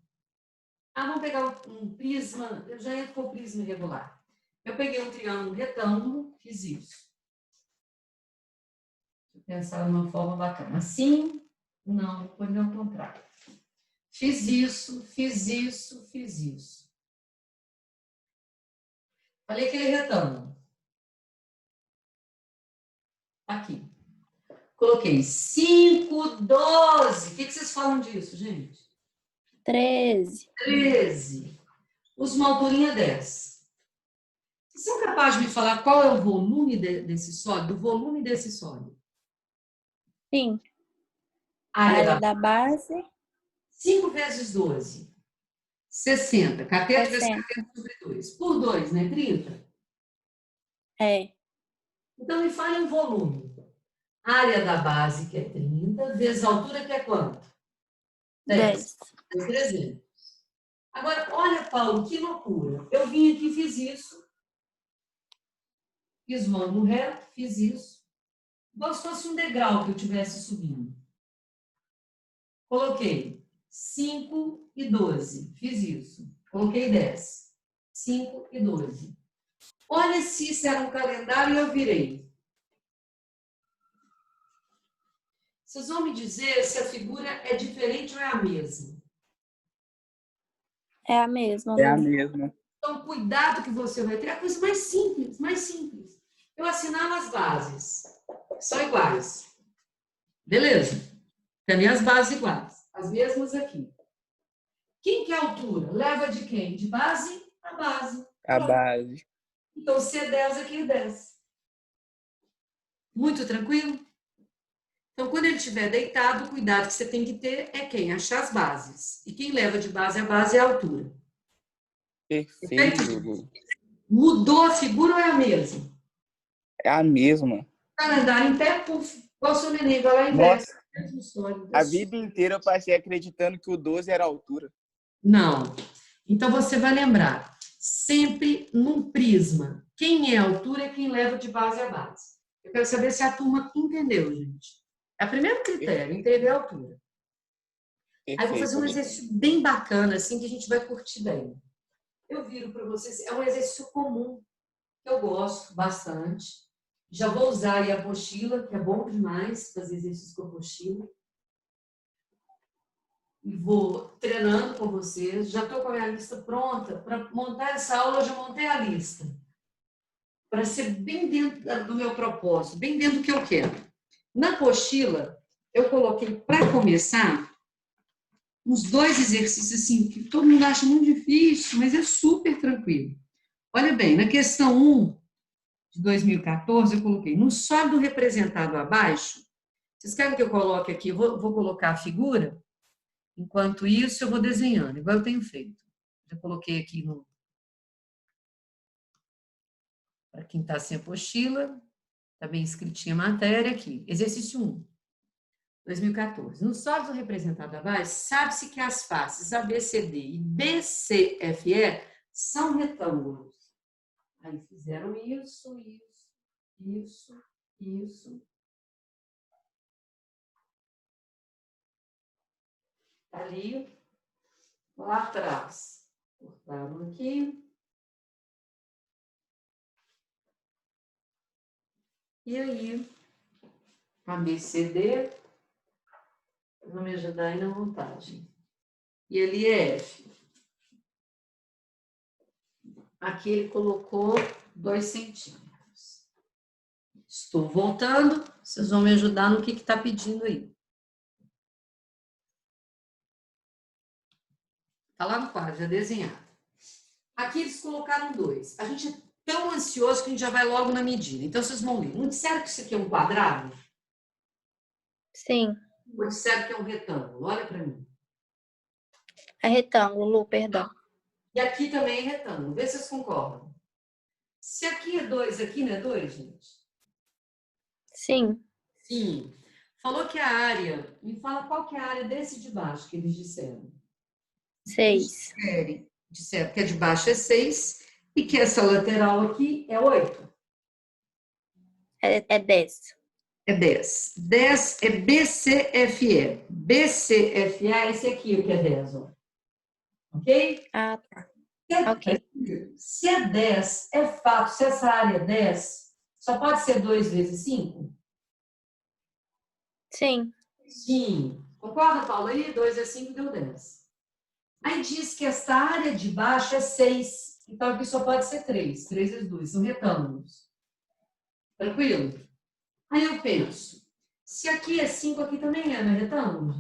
Speaker 1: Vamos pegar um prisma, eu já entro com o prisma irregular. Eu peguei um triângulo retângulo, fiz isso. Deixa eu pensar numa forma bacana. Assim, não, vou pôr ao contrário. Fiz isso, fiz isso, fiz isso. Falei aquele retângulo. Aqui. Coloquei 5, 12. O que vocês falam disso, gente?
Speaker 2: 13.
Speaker 1: 13. Usa uma alturinha 10. Vocês são capazes de me falar qual é o volume desse sólido? O volume desse sólido?
Speaker 2: Sim. Área da base.
Speaker 1: 5 vezes 12. 60. Cateto vezes cateto sobre 2. Por 2, né? 30?
Speaker 2: É.
Speaker 1: Então, me fale um volume. Área da base, que é 30, vezes a altura, que é quanto? 10. 300. Agora, olha, Paulo, que loucura. Eu vim aqui e fiz isso. Fiz um ângulo reto, fiz isso. Igual se fosse um degrau que eu estivesse subindo. Coloquei 5 e 12. Fiz isso. Coloquei 10. 5 e 12. Olha se isso era um calendário e eu virei. Vocês vão me dizer se a figura é diferente ou é a mesma.
Speaker 2: É a mesma.
Speaker 4: É a mesma.
Speaker 1: Então, cuidado que você vai ter. É a coisa mais simples, mais simples. Eu assinalo as bases. São iguais. Beleza? Tem as bases iguais. As mesmas aqui. Quem que é a altura? Leva de quem? De base a base.
Speaker 4: A base.
Speaker 1: Então, se é 10, aqui é 10. Muito tranquilo? Então, quando ele estiver deitado, o cuidado que você tem que ter é quem? Achar as bases. E quem leva de base a base é a altura.
Speaker 4: Perfeito.
Speaker 1: Mudou a figura ou é a mesma?
Speaker 4: É a mesma.
Speaker 1: Calendário em pé, puf. Igual o seu neném, vai lá e investe.
Speaker 4: A vida inteira eu passei acreditando que o 12 era a altura.
Speaker 1: Não. Então, você vai lembrar, sempre num prisma, quem é a altura é quem leva de base a base. Eu quero saber se a turma entendeu, gente. É o primeiro critério, entender a altura. Aí eu vou fazer um exercício bem bacana, assim, que a gente vai curtir bem. Eu viro para vocês, é um exercício comum, que eu gosto bastante. Já vou usar aí a apostila, que é bom demais fazer exercício com a apostila. E vou treinando com vocês. Já estou com a minha lista pronta. Para montar essa aula, eu já montei a lista. Para ser bem dentro do meu propósito, bem dentro do que eu quero. Na apostila, eu coloquei, para começar, uns 2 exercícios assim, que todo mundo acha muito difícil, mas é super tranquilo. Olha bem, na questão 1 de 2014, eu coloquei no sólido representado abaixo. Vocês querem que eu coloque aqui? Eu vou colocar a figura. Enquanto isso, eu vou desenhando, igual eu tenho feito. Já coloquei aqui no... Para quem está sem apostila, está bem escritinha a matéria aqui. Exercício 1, 2014. No sólido representado abaixo, sabe-se que as faces ABCD e BCFE são retângulos. Aí fizeram isso. Ali, lá atrás. Cortaram aqui. E aí, ABCD, vou me ajudar aí na montagem. E ali é F. Aqui ele colocou 2 centímetros. Estou voltando, vocês vão me ajudar no que está pedindo aí. Está lá no quadro, já desenhado. Aqui eles colocaram 2. A gente é tão ansioso que a gente já vai logo na medida. Então, vocês vão ler. Não disseram que isso aqui é um quadrado?
Speaker 2: Sim.
Speaker 1: Ou disseram que é um retângulo? Olha para mim.
Speaker 2: É retângulo, Lu, perdão.
Speaker 1: E aqui também é retângulo. Vê se vocês concordam. Se aqui é 2, aqui não é 2, gente?
Speaker 2: Sim.
Speaker 1: Sim. Falou que a área... Me fala qual que é a área desse de baixo que eles disseram.
Speaker 2: 6.
Speaker 1: Disseram que a de baixo é 6 e que essa lateral aqui é 8.
Speaker 2: É 10.
Speaker 1: É 10. 10 é BCFE. BCFE é esse aqui, que é 10, ó. Ok?
Speaker 2: Ah, tá.
Speaker 1: Ok. Se é 10, é fato, se essa área é 10, só pode ser 2 vezes 5?
Speaker 2: Sim.
Speaker 1: Sim. Concorda, Paulo? Aí 2 vezes 5 deu 10. Aí diz que esta área de baixo é 6. Então aqui só pode ser 3. 3 vezes 2. São retângulos. Tranquilo? Aí eu penso, se aqui é 5, aqui também é, não é retângulo?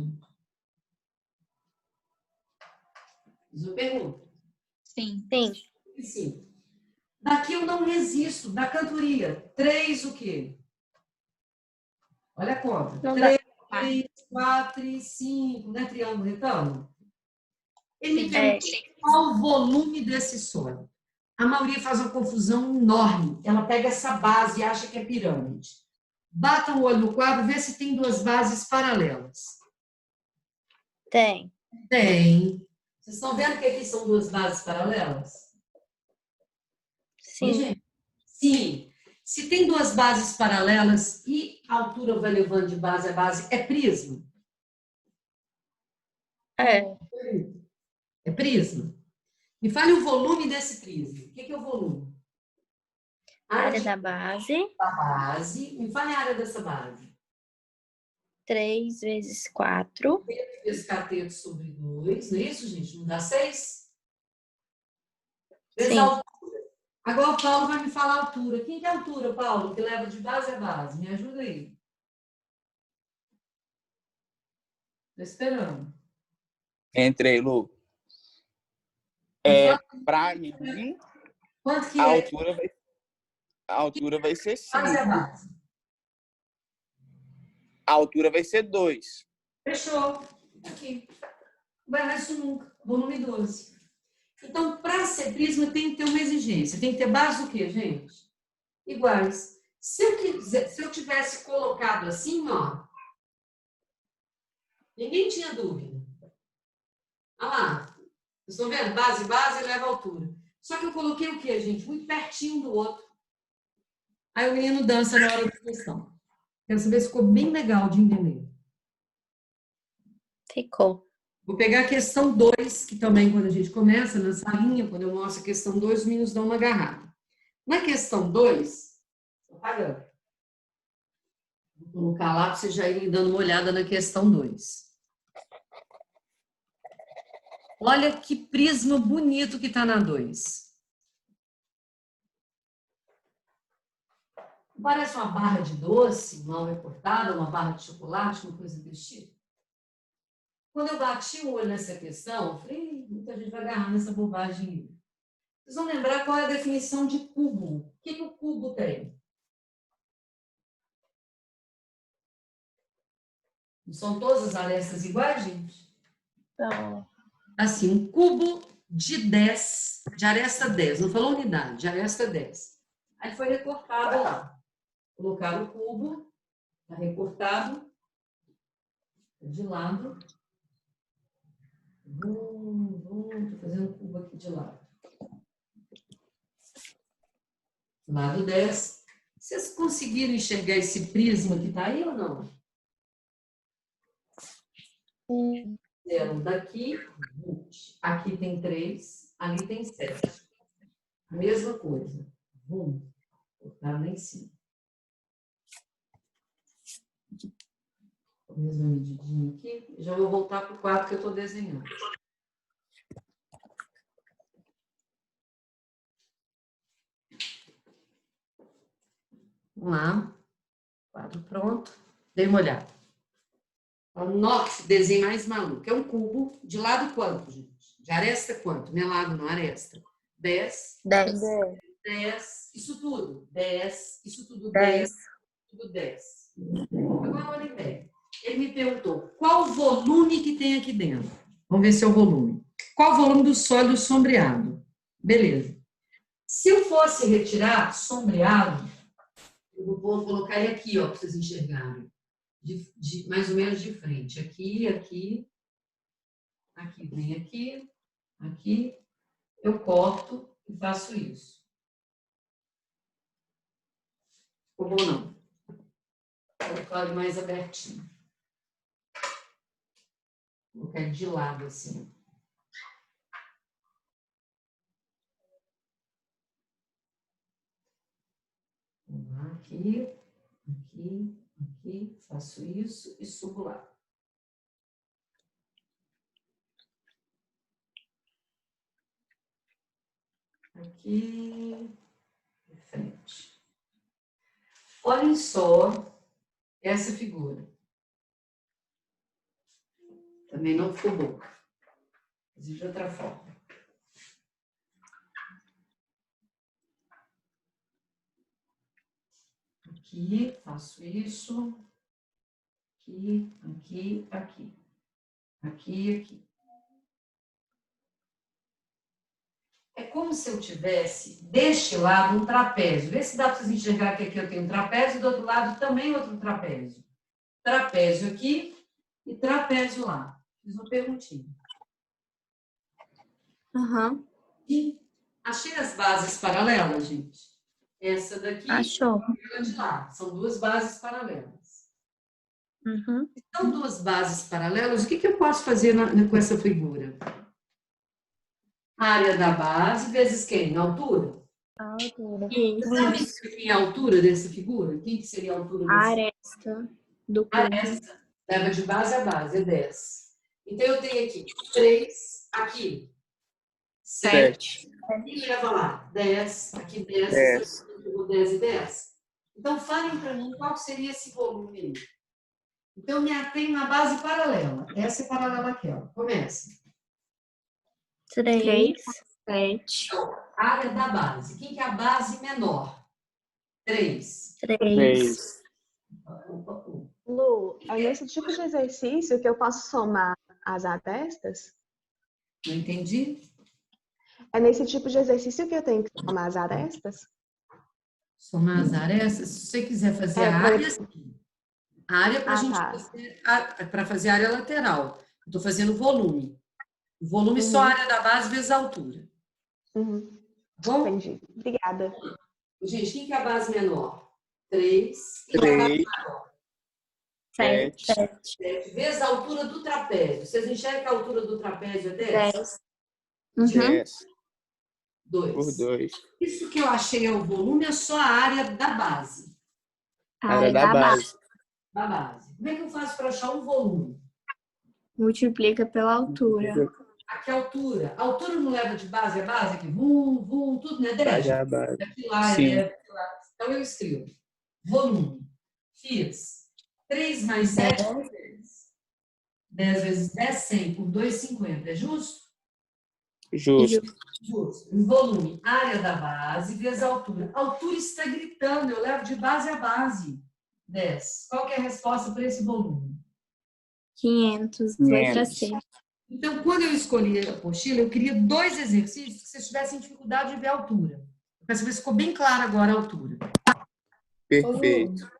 Speaker 1: Fiz uma pergunta.
Speaker 2: Sim.
Speaker 1: Sim. Daqui eu não resisto, da cantoria. 3 o quê? Olha a conta. 3, 4 e 5. Não é triângulo retângulo? Ele vê qual o volume desse sólido. A maioria faz uma confusão enorme. Ela pega essa base e acha que é pirâmide. Batam o olho no quadro, vê se tem 2 bases paralelas.
Speaker 2: Tem.
Speaker 1: Vocês estão vendo que aqui são 2 bases paralelas?
Speaker 2: Sim.
Speaker 1: Gente? Sim. Se tem 2 bases paralelas e a altura vai levando de base a base, é prisma?
Speaker 2: É.
Speaker 1: É prisma? Me fale o volume desse prisma. O que é o volume?
Speaker 2: Área da base.
Speaker 1: Da base. Me fale a área dessa base.
Speaker 2: 3 vezes 4.
Speaker 1: 3 vezes cateto sobre 2. Não é isso, gente? Não dá 6?
Speaker 2: Sim.
Speaker 1: Agora o Paulo vai me falar a altura. Quem que é a altura, Paulo? Que leva de base a base. Me ajuda aí. Estou esperando.
Speaker 4: Entrei, Lu. Para mim,
Speaker 1: Quanto que
Speaker 4: a
Speaker 1: é?
Speaker 4: altura vai ser 5.
Speaker 1: Base a base.
Speaker 4: A altura vai ser 2.
Speaker 1: Fechou. Aqui. Não vai errar isso nunca. Volume 12. Então, para ser prisma, tem que ter uma exigência. Tem que ter base do quê, gente? Iguais. Se eu tivesse colocado assim, ó, ninguém tinha dúvida. Olha lá. Vocês estão vendo? Base, base, eleva a altura. Só que eu coloquei o quê, gente? Muito pertinho do outro. Aí o menino dança na hora da questão. Quero saber se ficou bem legal de entender.
Speaker 2: Ficou.
Speaker 1: Vou pegar a questão 2, que também quando a gente começa na salinha, quando eu mostro a questão 2, os meninos dão uma agarrada. Na questão 2, estou apagando. Vou colocar lá para vocês já irem dando uma olhada na questão 2. Olha que prisma bonito que está na 2. Parece uma barra de doce, mal recortada, uma barra de chocolate, uma coisa desse tipo. Quando eu bati o olho nessa questão, eu falei, muita gente vai agarrar nessa bobagem aí. Vocês vão lembrar qual é a definição de cubo. O que o cubo tem? Não são todas as arestas iguais, gente?
Speaker 3: Então,
Speaker 1: Assim, um cubo de 10, de aresta 10, não falou unidade, de aresta 10. Aí foi recortado lá. Colocaram o cubo, está recortado, de lado. Estou fazendo o cubo aqui de lado. Lado 10. Vocês conseguiram enxergar esse prisma que está aí ou não?
Speaker 3: sim.
Speaker 1: Daqui, 20. Aqui tem 3, ali tem 7. A mesma coisa. Vou cortar lá em cima. A mesma medidinha aqui. Já vou voltar para o quadro que eu estou desenhando. Vamos lá. Quadro pronto. Dei uma olhada. Nossa, desenho mais maluco. É um cubo de lado quanto, gente? De aresta quanto? Não é lado, não, aresta. 10.
Speaker 2: 10.
Speaker 1: 10. Isso tudo. 10. Isso tudo 10. Tudo 10. Agora, olha bem. Ele me perguntou qual o volume que tem aqui dentro. Vamos ver se é o volume. Qual o volume do sólido sombreado? Beleza. Se eu fosse retirar sombreado, eu vou colocar ele aqui, ó, para vocês enxergarem. Mais ou menos de frente. Aqui, aqui, aqui, vem aqui, aqui. Eu corto e faço isso. Ficou bom, não? Vou colocar ele mais abertinho. Vou colocar ele de lado, assim. Vamos lá, aqui, aqui, aqui. Faço isso e subo lá. Aqui, de frente. Olhem só essa figura. Também não ficou boa. Fazer de outra forma. Aqui, faço isso. Aqui, aqui, aqui. Aqui, aqui. É como se eu tivesse, deste lado, um trapézio. Vê se dá para vocês enxergar que aqui eu tenho um trapézio e do outro lado também outro trapézio. Trapézio aqui e trapézio lá. Fiz uma perguntinha.
Speaker 2: Aham.
Speaker 1: E achei as bases paralelas, gente. Essa daqui
Speaker 2: Achou.
Speaker 1: e a de lá. São duas bases paralelas.
Speaker 2: Uhum.
Speaker 1: São duas bases paralelas. O que eu posso fazer com essa figura? Área da base vezes quem? Altura?
Speaker 3: A altura.
Speaker 1: Sabe quem é a altura dessa figura? Quem que seria a altura dessa?
Speaker 2: A aresta do prisma.
Speaker 1: Aresta. Leva de base a base, é 10. Então, eu tenho aqui 3, aqui 7. E leva lá 10, aqui 10, 10 e 10. Então, falem para mim qual seria esse volume aí. Então, me atenho na base paralela. Essa é paralela àquela. Começa.
Speaker 2: 3, 7.
Speaker 1: Então, área da base. Quem que é a base menor? 3.
Speaker 2: 3.
Speaker 3: Lu, é nesse tipo de exercício que eu posso somar as arestas?
Speaker 1: Não entendi?
Speaker 3: É nesse tipo de exercício que eu tenho que somar as arestas?
Speaker 1: Somar as arestas? Se você quiser fazer a área, sim. A área para a gente fazer a área lateral. Eu estou fazendo volume. O volume só a área da base vezes a altura. Bom?
Speaker 3: Entendi. Obrigada.
Speaker 1: Gente, quem que é a base menor? 3.
Speaker 4: 3.
Speaker 2: 7.
Speaker 1: 7 vezes a altura do trapézio. Vocês enxergam que a altura do trapézio é 10?
Speaker 2: 10.
Speaker 4: 10.
Speaker 1: 2.
Speaker 4: Por 2.
Speaker 1: Isso que eu achei é o volume, é só a área da base.
Speaker 2: A área da base.
Speaker 1: Da base. Como é que eu faço para achar o volume?
Speaker 2: Multiplica pela altura.
Speaker 1: Aqui a altura. A altura não leva de base a base? Aqui, tudo, né? 10.
Speaker 4: Base a base.
Speaker 1: Daqui lá,
Speaker 4: Sim.
Speaker 1: daqui lá. Então, eu escrevo. Volume. Fiz 3 mais 7 por 10. 10 vezes 10, 100 por 2, 50. É justo?
Speaker 4: Justo.
Speaker 1: Justo. Volume, área da base vezes a altura. A altura está gritando, eu levo de base a base. 10. Qual que é a resposta para esse volume?
Speaker 2: 500, letra C.
Speaker 1: Então, quando eu escolhi a apostila, eu queria 2 exercícios que vocês tivessem dificuldade de ver a altura. Para saber se ficou bem clara agora a altura.
Speaker 4: Perfeito.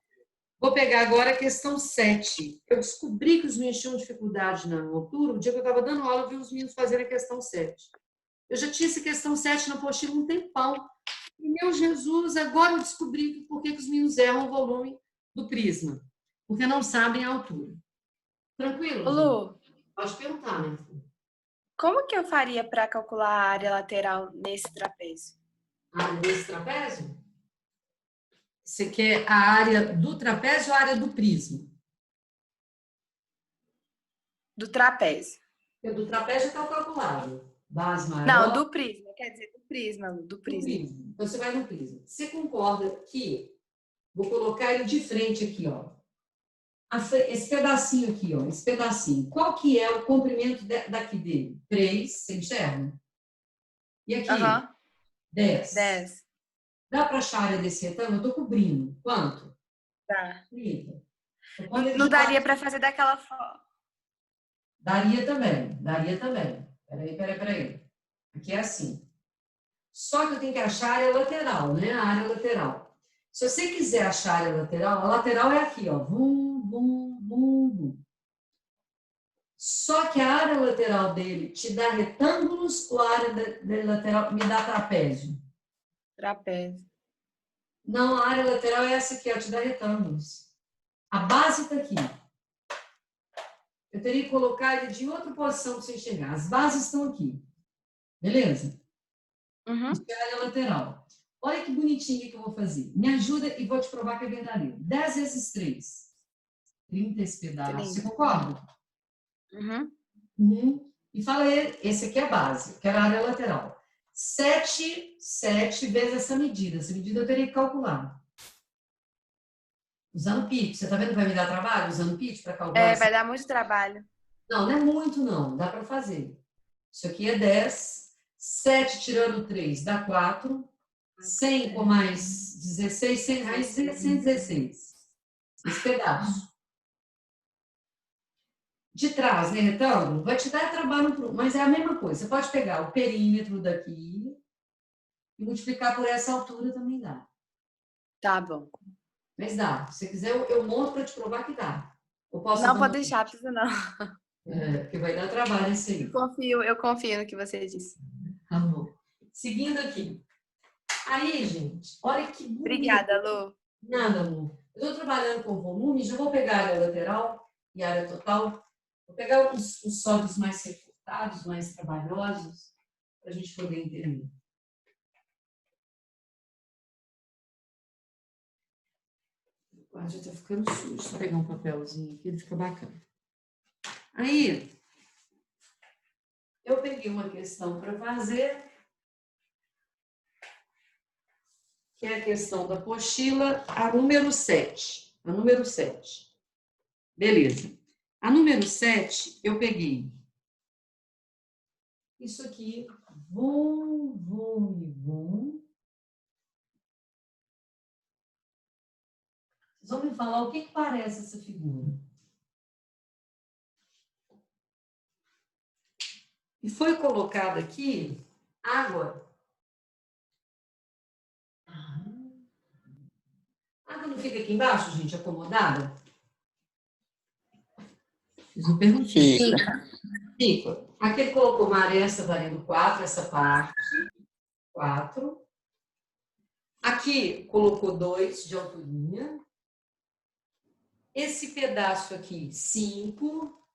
Speaker 1: Vou pegar agora a questão 7. Eu descobri que os meninos tinham dificuldade na altura. O dia que eu estava dando aula, eu vi os meninos fazerem a questão 7. Eu já tinha essa questão 7 na apostila um tempão. E, meu Jesus, agora eu descobri por que os meninos erram o volume do prisma. Porque não sabem a altura. Tranquilo?
Speaker 2: Lu,
Speaker 1: pode perguntar, né?
Speaker 2: Como que eu faria para calcular a área lateral nesse trapézio?
Speaker 1: A área desse trapézio? Você quer a área do trapézio ou a área do prisma?
Speaker 2: Do trapézio.
Speaker 1: Porque do trapézio está calculado. Base maior.
Speaker 2: Não, do prisma. Quer dizer, do prisma, Lu. Do prisma.
Speaker 1: Então, você vai no prisma. Você concorda que... Vou colocar ele de frente aqui, ó. Esse pedacinho aqui, ó. Esse pedacinho. Qual que é o comprimento daqui dele? 3, você enxerga? E aqui? 10.
Speaker 2: 10.
Speaker 1: Dá para achar a área desse retângulo? Eu estou cobrindo. Quanto?
Speaker 2: Dá.
Speaker 1: 30.
Speaker 2: Não daria para fazer daquela forma.
Speaker 1: Daria também. Peraí. Aqui é assim. Só que eu tenho que achar a área lateral, né? A área lateral. Se você quiser achar a área lateral, a lateral é aqui, ó. Só que a área lateral dele te dá retângulos ou a área dele lateral me dá trapézio?
Speaker 2: Trapézio.
Speaker 1: Não, a área lateral é essa aqui, ó, te dá retângulos. A base está aqui. Eu teria que colocar ele de outra posição para você enxergar. As bases estão aqui. Beleza? Isso é a área lateral. Olha que bonitinho que eu vou fazer. Me ajuda e vou te provar que é verdadeiro. 10 vezes 3. 30 esse pedaço. 30. Você concorda? E fala, esse aqui é a base, que era a área lateral. 7 vezes essa medida. Essa medida eu teria que calcular. Usando PIT. Você está vendo que vai me dar trabalho usando PIT para calcular?
Speaker 2: Vai dar muito trabalho.
Speaker 1: Não é muito, não. Dá para fazer. Isso aqui é 10. 7 tirando 3 dá 4. 100 com mais 16, 100 raiz 116. Esse pedaço. De trás, né, retângulo? Vai te dar trabalho, mas é a mesma coisa. Você pode pegar o perímetro daqui e multiplicar por essa altura também dá.
Speaker 2: Tá bom.
Speaker 1: Mas dá. Se você quiser, eu monto para te provar que dá.
Speaker 2: Não, pode deixar, precisa não.
Speaker 1: Porque vai dar trabalho isso aí.
Speaker 2: Eu confio no que você disse.
Speaker 1: Tá bom. Seguindo aqui. Aí, gente, olha que bonito.
Speaker 2: Obrigada, Lu.
Speaker 1: Nada, amor. Eu estou trabalhando com volume, já vou pegar a área lateral e a área total. Vou pegar os sólidos mais reforçados, mais trabalhosos, para a gente poder entender. Ah, já está ficando sujo. Deixa eu pegar um papelzinho aqui, ele fica bacana. Aí, eu peguei uma questão para fazer, que é a questão da apostila, a número 7. A número 7. Beleza. A número 7, eu peguei isso aqui, vum, vum e vum. Vocês vão me falar o que parece essa figura. E foi colocada aqui água. A água não fica aqui embaixo, gente, acomodada? Fiz uma perguntinha. Fica. Aqui ele colocou maré, essa valendo 4, essa parte. 4. Aqui colocou 2 de alturinha. Esse pedaço aqui, 5.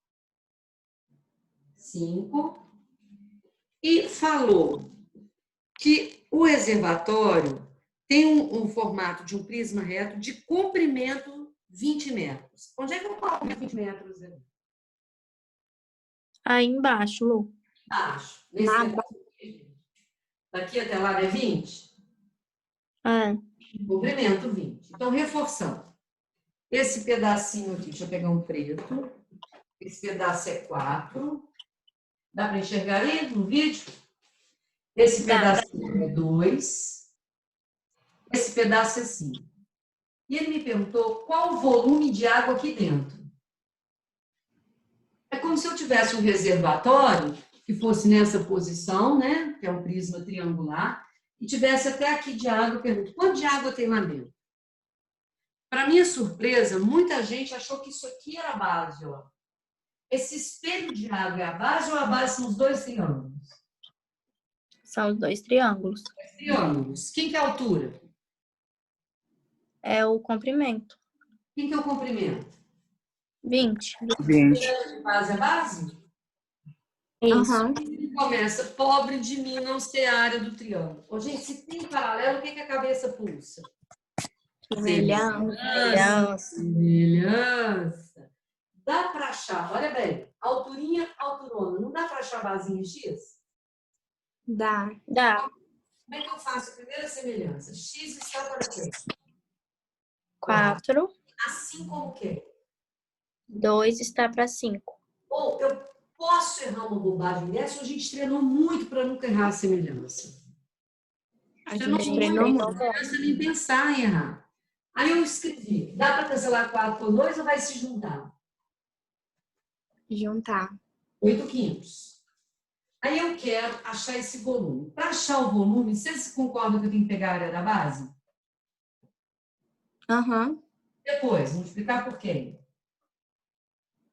Speaker 1: 5. E falou que o reservatório tem um formato de um prisma reto de comprimento 20 metros. Onde é que eu coloco 20 metros?
Speaker 2: Aí embaixo, Lu.
Speaker 1: Embaixo. Daqui até lá é 20? Comprimento 20. Então, reforçando. Esse pedacinho aqui, deixa eu pegar um preto. Esse pedaço é 4. Dá para enxergar aí no vídeo? Esse pedacinho é 2. Esse pedaço é 5. E ele me perguntou qual o volume de água aqui dentro. É como se eu tivesse um reservatório que fosse nessa posição, né? Que é um prisma triangular, e tivesse até aqui de água. Eu pergunto, quanto de água tem lá dentro? Para minha surpresa, muita gente achou que isso aqui era a base, ó. Esse espelho de água é a base ou a base são os dois triângulos?
Speaker 2: São os dois triângulos.
Speaker 1: Triângulos. Quem que é a altura?
Speaker 2: É o comprimento.
Speaker 1: Quem que é o comprimento?
Speaker 2: 20.
Speaker 4: 20.
Speaker 1: De base a base?
Speaker 2: Isso.
Speaker 1: Ele começa, pobre de mim não ser a área do triângulo. Ô, gente, se tem paralelo, o que a cabeça pulsa?
Speaker 2: Semelhança.
Speaker 1: Semelhança. Dá para achar, olha bem, alturinha, alturona. Não dá para achar a basinha X?
Speaker 2: Dá.
Speaker 1: Como é que eu faço a primeira semelhança? X está para quê?
Speaker 2: 4.
Speaker 1: Assim como que?
Speaker 2: 2 está para 5.
Speaker 1: Ou eu posso errar uma bobagem dessa ou a gente treinou muito para nunca errar a semelhança?
Speaker 2: A gente treinou muito.
Speaker 1: Não pensa nem pensar em errar. Aí eu escrevi, dá para cancelar 4 por 2 ou vai se juntar?
Speaker 2: Juntar.
Speaker 1: 8/5. Aí eu quero achar esse volume. Para achar o volume, vocês concordam que eu tenho que pegar a área da base? Depois, multiplicar por quem?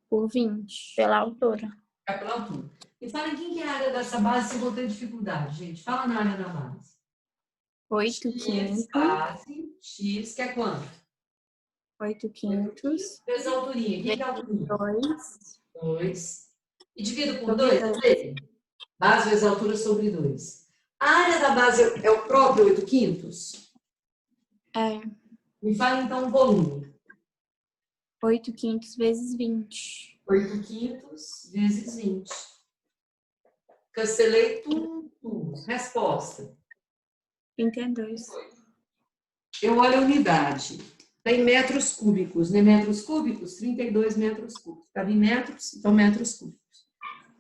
Speaker 2: Por 20. Pela altura.
Speaker 1: Pela altura. E falem quem que é a área dessa base se eu vou ter dificuldade, gente. Fala na área da base.
Speaker 2: 8/5.
Speaker 1: Base, X, que é quanto?
Speaker 2: 8/5.
Speaker 1: Vezes a alturinha. Quem que é a alturinha?
Speaker 2: 2.
Speaker 1: 2. E divido por 2? Base vezes altura sobre 2. A área da base é o próprio 8/5?
Speaker 2: É.
Speaker 1: Me fala então o volume.
Speaker 2: 8/5 vezes 20.
Speaker 1: 8/5 vezes 20. Cancelei tudo. Resposta.
Speaker 2: 32.
Speaker 1: Eu olho a unidade. Está em metros cúbicos, né? Metros cúbicos, 32 metros cúbicos. Estava em metros, então metros cúbicos.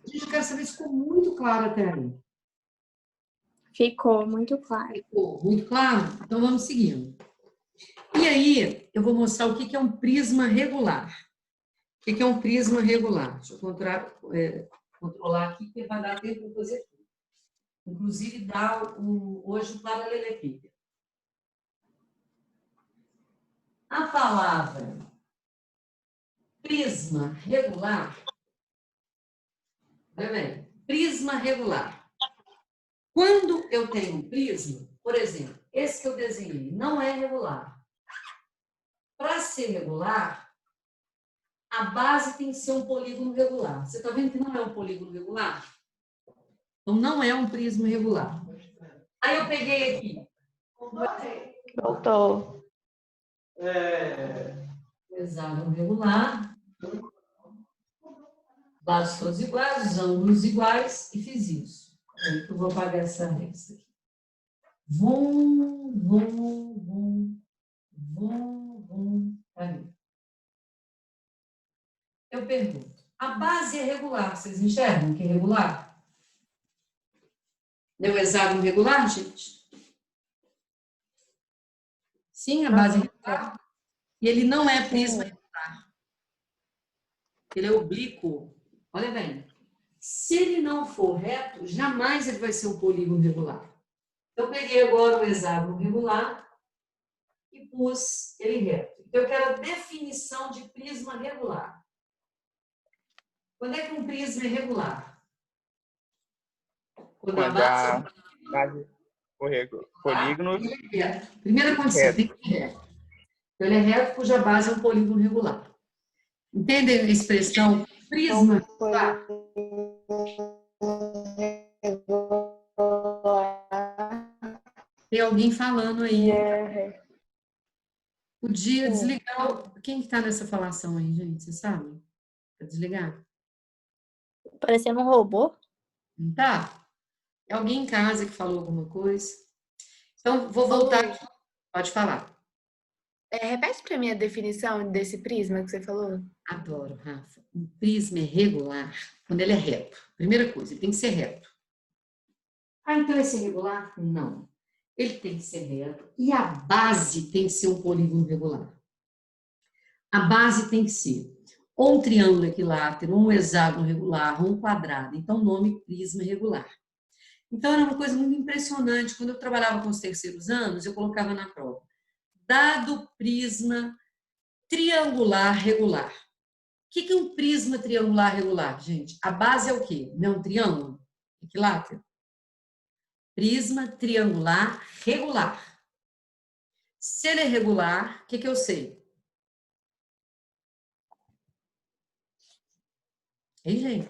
Speaker 1: Gente, eu quero saber se ficou muito claro até aí.
Speaker 2: Ficou muito claro.
Speaker 1: Ficou muito claro? Então vamos seguindo. E aí, eu vou mostrar o que é um prisma regular. O que é um prisma regular? Deixa eu controlar aqui, porque vai dar tempo de fazer tudo. Inclusive, dá hoje o paralelepípedo. A palavra prisma regular, olha bem, prisma regular. Quando eu tenho um prisma, por exemplo, esse que eu desenhei não é regular. Para ser regular, a base tem que ser um polígono regular. Você está vendo que não é um polígono regular? Então, não é um prisma regular. Aí eu peguei aqui.
Speaker 3: Voltou.
Speaker 1: Hexágono regular. Lados todos iguais, os ângulos iguais, e fiz isso. Aí eu vou apagar essa resta aqui. Vum, vum, vum, vum, vum. Ali. Eu pergunto, a base é regular, vocês enxergam que é regular? Deu hexágono regular, gente? Sim, a base é regular. E ele não é prisma regular. Ele é oblíquo. Olha bem. Se ele não for reto, jamais ele vai ser um polígono regular. Eu peguei agora o hexágono regular e pus ele reto. Então, eu quero a definição de prisma regular. Quando é que um prisma é regular? Quando a base
Speaker 4: polígono.
Speaker 1: Primeira condição, tem que ser reto. Então, ele é reto cuja base é um polígono regular. Entendem a expressão prisma regular? Tem alguém falando aí. Podia desligar. Quem que está nessa falação aí, gente? Vocês sabem? Para desligar?
Speaker 2: Parecendo um robô.
Speaker 1: Não tá? É alguém em casa que falou alguma coisa? Então, vou voltar aqui. Pode falar.
Speaker 3: Repete para mim a definição desse prisma que você falou.
Speaker 1: Adoro, Rafa. Um prisma é regular quando ele é reto. Primeira coisa, ele tem que ser reto. Ah, então esse é regular? Não. Ele tem que ser reto e a base tem que ser um polígono regular. A base tem que ser ou um triângulo equilátero, ou um hexágono regular, ou um quadrado. Então, o nome prisma regular. Então, era uma coisa muito impressionante. Quando eu trabalhava com os terceiros anos, eu colocava na prova. Dado prisma triangular regular. O que é um prisma triangular regular, gente? A base é o quê? Não é um triângulo equilátero? Prisma triangular regular. Se ele é regular, o que eu sei? Hein, gente?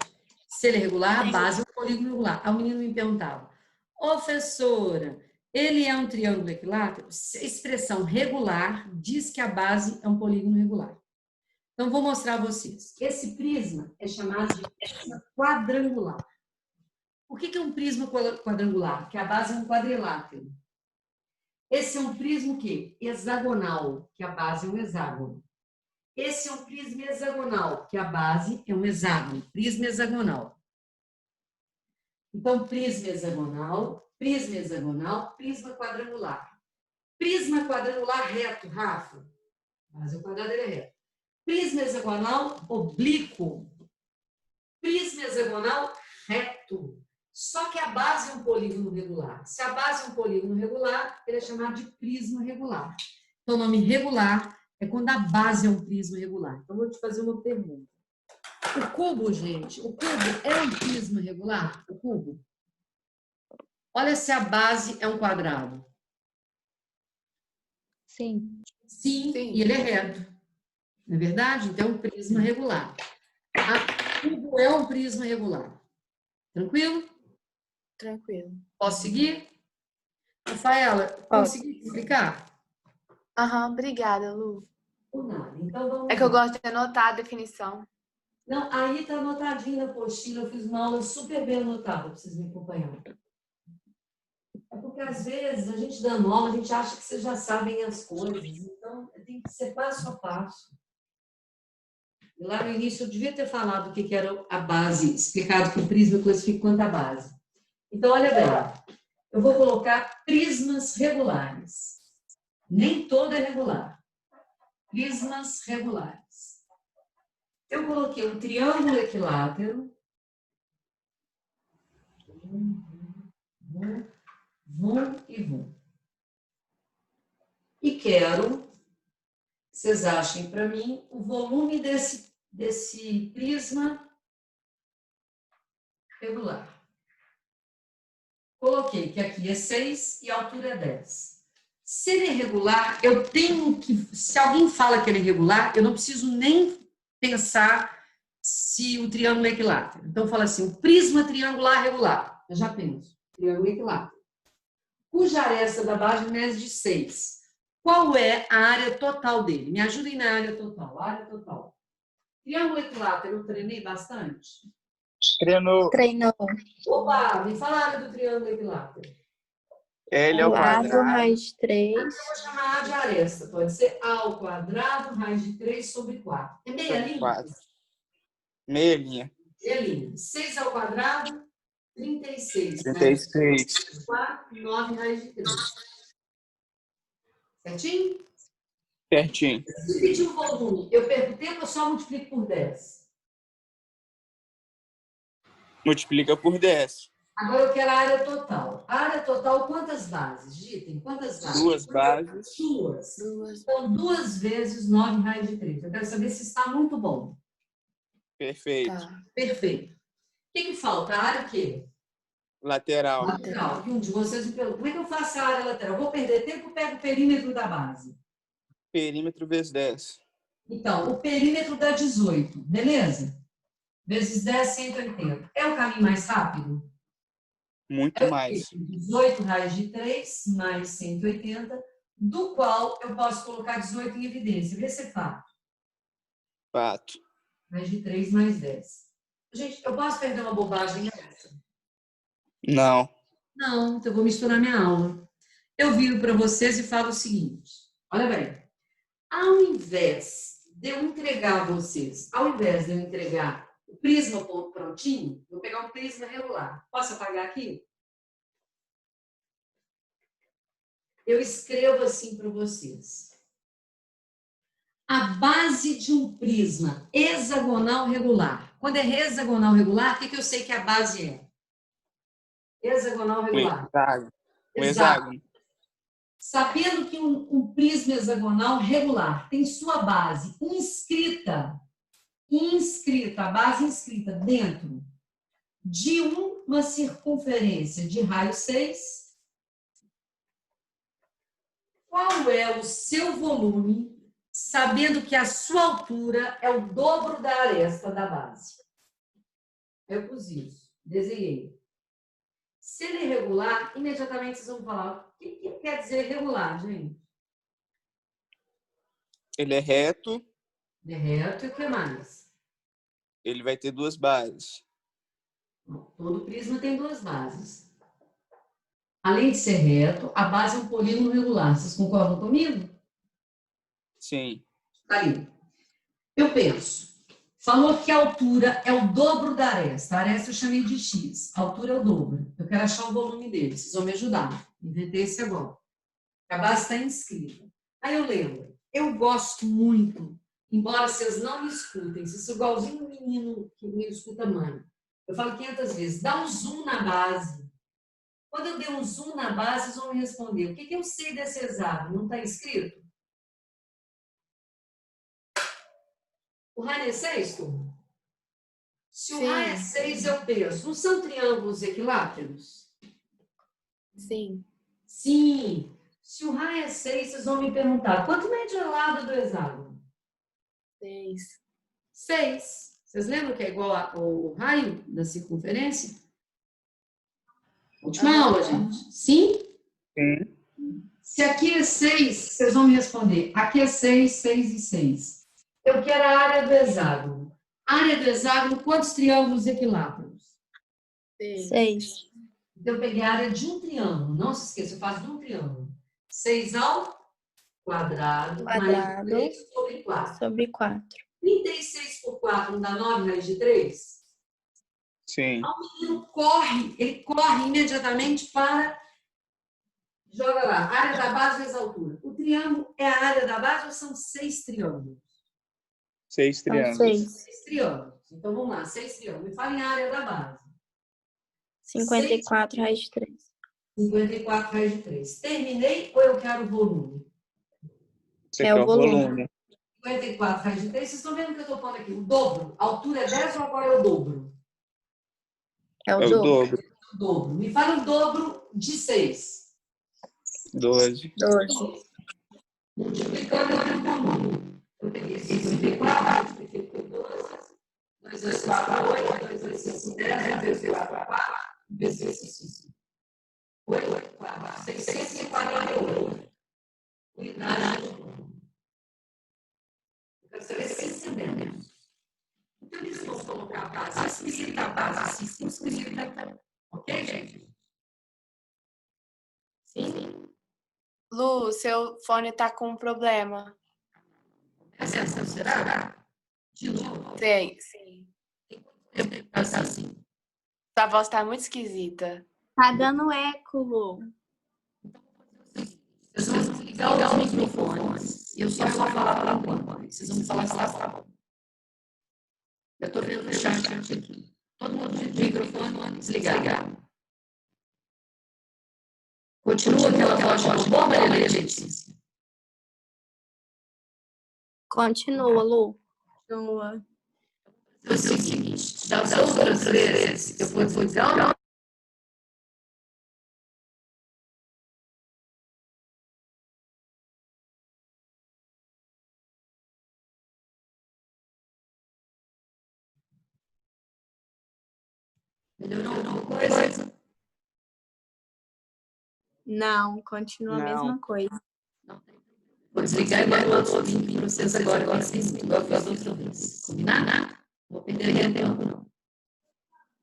Speaker 1: Se ele é regular, a base é um polígono regular. Aí o menino me perguntava, professora, ele é um triângulo equilátero? A expressão regular diz que a base é um polígono regular. Então, vou mostrar a vocês. Esse prisma é chamado de prisma quadrangular. Por que é um prisma quadrangular? Porque a base é um quadrilátero. Esse é um prisma o quê? Hexagonal, que a base é um hexágono. Esse é um prisma hexagonal, que a base é um hexágono. Prisma hexagonal. Então, prisma hexagonal, prisma quadrangular. Prisma quadrangular reto, Rafa. Base ao quadrado ele é reto. Prisma hexagonal oblíquo. Prisma hexagonal reto. Só que a base é um polígono regular. Se a base é um polígono regular, ele é chamado de prisma regular. Então, o nome regular é quando a base é um prisma regular. Então, vou te fazer uma pergunta. O cubo, gente, o cubo é um prisma regular? O cubo? Olha se a base é um quadrado.
Speaker 2: Sim.
Speaker 1: Sim, e ele é reto. Não é verdade? Então, é um prisma regular. O cubo é um prisma regular. Tranquilo?
Speaker 3: Tranquilo.
Speaker 1: Posso seguir? Rafaela, consegui explicar?
Speaker 3: Obrigada, Lu.
Speaker 1: Por nada. Então, vamos
Speaker 3: É que eu gosto de anotar a definição.
Speaker 1: Não, aí está anotadinho na apostila. Eu fiz uma aula super bem anotada para vocês me acompanharem. É porque, às vezes, a gente dando aula, a gente acha que vocês já sabem as coisas. Então, tem que ser passo a passo. E lá no início, eu devia ter falado o que era a base, explicado que o prisma classifica quanto a base. Então, olha bem. Eu vou colocar prismas regulares. Nem todo é regular. Prismas regulares. Eu coloquei um triângulo equilátero. Vum e vum. E quero que vocês achem para mim o volume desse prisma regular. Coloquei que aqui é 6 e a altura é 10. Se ele é regular, eu tenho que... Se alguém fala que ele é regular, eu não preciso nem pensar se o triângulo é equilátero. Então, fala assim, o prisma triangular regular. Eu já penso, triângulo equilátero. Cuja aresta da base mede de 6. Qual é a área total dele? Me ajudem na área total. Área total. Triângulo equilátero, eu treinei bastante?
Speaker 4: Treinou.
Speaker 1: Opa, me fala a área do triângulo equilátero.
Speaker 4: L ao quadrado.
Speaker 2: Raiz de 3.
Speaker 1: Eu vou chamar A de aresta. Pode ser A ao quadrado, raiz de 3 sobre 4. É meia linha?
Speaker 4: 4. Meia linha.
Speaker 1: Meia linha. 6 ao quadrado, 36.
Speaker 4: 36.
Speaker 1: 4, 9, raiz de 3. Certinho?
Speaker 4: Certinho.
Speaker 1: Se dividir o volume, eu perco tempo ou só multiplico por 10?
Speaker 4: Multiplica por 10.
Speaker 1: Agora eu quero a área total. A área total, quantas bases? Ditem, quantas bases?
Speaker 4: 2 bases.
Speaker 1: 2. Então, 2 vezes 9 raiz de 3. Eu quero saber se está muito bom.
Speaker 4: Perfeito.
Speaker 2: Tá.
Speaker 1: Perfeito. O que falta? A área o quê?
Speaker 4: Lateral.
Speaker 1: Lateral. Que um de vocês me pergunta, como é que eu faço a área lateral? Vou perder tempo ou pego o perímetro da base?
Speaker 4: Perímetro vezes 10.
Speaker 1: Então, o perímetro dá 18, beleza? Vezes 10, 180. É o caminho mais rápido?
Speaker 4: Muito mais.
Speaker 1: 18 raiz de 3 mais 180, do qual eu posso colocar 18 em evidência. Vê se é fato.
Speaker 4: Fato.
Speaker 1: Raiz de 3 mais 10. Gente, eu posso perder uma bobagem nessa?
Speaker 4: Não.
Speaker 1: Não, então eu vou misturar minha aula. Eu viro para vocês e falo o seguinte. Olha bem. Ao invés de eu entregar a vocês, o prisma prontinho, vou pegar um prisma regular. Posso apagar aqui? Eu escrevo assim para vocês. A base de um prisma hexagonal regular. Quando é hexagonal regular, o que eu sei que a base é? Hexagonal regular.
Speaker 4: O hexágono.
Speaker 1: Sabendo que um prisma hexagonal regular tem sua base inscrita, a base inscrita dentro de uma circunferência de raio 6, qual é o seu volume, sabendo que a sua altura é o dobro da aresta da base? Eu pus isso, desenhei. Se ele é regular, imediatamente vocês vão falar, o que quer dizer regular, gente?
Speaker 4: Ele é reto.
Speaker 1: Ele é reto e o que mais?
Speaker 4: Ele vai ter 2 bases.
Speaker 1: Todo prisma tem 2 bases. Além de ser reto, a base é um polígono regular. Vocês concordam comigo?
Speaker 4: Sim.
Speaker 1: Tá ali. Eu penso, falou que a altura é o dobro da aresta. A aresta eu chamei de x. A altura é o dobro. Eu quero achar o volume dele. Vocês vão me ajudar. Inventei esse agora. A base está inscrita. Aí eu lembro. Eu gosto muito, embora vocês não me escutem, vocês são igualzinho um menino que me escuta mãe. Eu falo 500 vezes, dá um zoom na base. Quando eu der um zoom na base, vocês vão me responder. O que eu sei desse hexágono? Não está escrito? O raio é 6, turma? Se o raio é 6, eu penso, não são triângulos equiláteros?
Speaker 2: Sim.
Speaker 1: Sim. Se o raio é 6, vocês vão me perguntar, quanto mede o lado do hexágono?
Speaker 2: 6.
Speaker 1: 6. Vocês lembram que é igual ao raio da circunferência? Última aula, gente. Sim?
Speaker 4: Sim.
Speaker 1: Se aqui é 6, vocês vão me responder. Aqui é 6, 6 e 6. Eu quero a área do hexágono. A área do hexágono, quantos triângulos equiláteros?
Speaker 2: 6.
Speaker 1: Então, eu peguei a área de um triângulo. Não se esqueça, eu faço de um triângulo. 6 ao quadrado, mais 3 sobre 4.
Speaker 2: Sobre 4.
Speaker 1: 36 por 4 não dá 9 raiz de 3?
Speaker 4: Sim.
Speaker 1: O menino ele corre imediatamente para... Joga lá, área da base vezes altura. O triângulo é a área da base ou são 6 triângulos?
Speaker 4: 6 triângulos.
Speaker 1: 6 triângulos. Então, vamos lá, 6 triângulos. Me falem a área da base.
Speaker 2: 54 raiz de 3.
Speaker 1: 54 raiz de 3. Terminei ou eu quero o volume?
Speaker 4: Você quer o volume.
Speaker 1: 54 raiz de 3. Vocês estão vendo o que eu estou falando aqui? O dobro. A altura é 10 ou agora é o dobro?
Speaker 2: É o dobro.
Speaker 1: O dobro. Me fala o dobro de 6.
Speaker 4: 12.
Speaker 1: Multiplicando em comum. Eu peguei 64, multipliquei por 12. 2 vezes 4, 8. 2 vezes 5, 10. 1 vezes 4, 4. 1 vezes 5, 8. 4. 648. Unidade. Eu quero saber se entendemos. Então, eles vão colocar a base, escrita a base, se inscrita. Ok, gente? Sim?
Speaker 5: Lu, seu fone tá com um problema.
Speaker 1: Essa será? De novo?
Speaker 5: Sei, sim.
Speaker 1: Assim.
Speaker 5: Sua voz tá muito esquisita.
Speaker 2: Tá dando eco, Lu.
Speaker 1: Vocês vão desligar os microfones. Eu só vou falar para uma. Vocês vão falar. Eu estou vendo o chat aqui. Todo mundo de microfone desligado. Continua aquela voz de boa, Maria Letícia.
Speaker 2: Continua, Lu.
Speaker 1: É o seguinte, das outras vezes, eu vou desligar. Melhorou alguma coisa?
Speaker 2: Não, continua a mesma coisa.
Speaker 1: Vou desligar e mandar outro link para vocês agora vocês igual que as outras vezes. Combinado? Não vou perder tempo, não.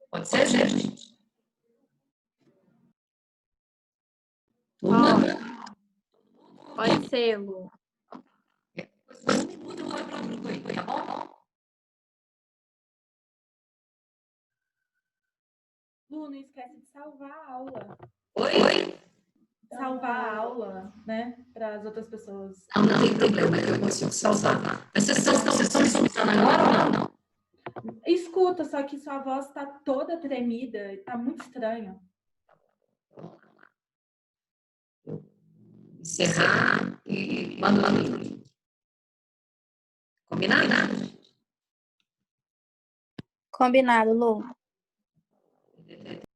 Speaker 1: Pode ser, gente?
Speaker 2: Pode ser, Lu.
Speaker 1: Um minuto eu olho para o grupo aí, tá bom?
Speaker 6: Lu, não esquece de salvar a aula.
Speaker 1: Oi?
Speaker 6: Salvar a aula, né? Para as outras pessoas.
Speaker 1: Não, não tem problema, eu consigo salvar. Mas vocês estão me escutando agora ou não?
Speaker 6: Escuta, só que sua voz está toda tremida, está muito estranho.
Speaker 1: Encerrar e manda o link. Combinado?
Speaker 2: Combinado, Lu.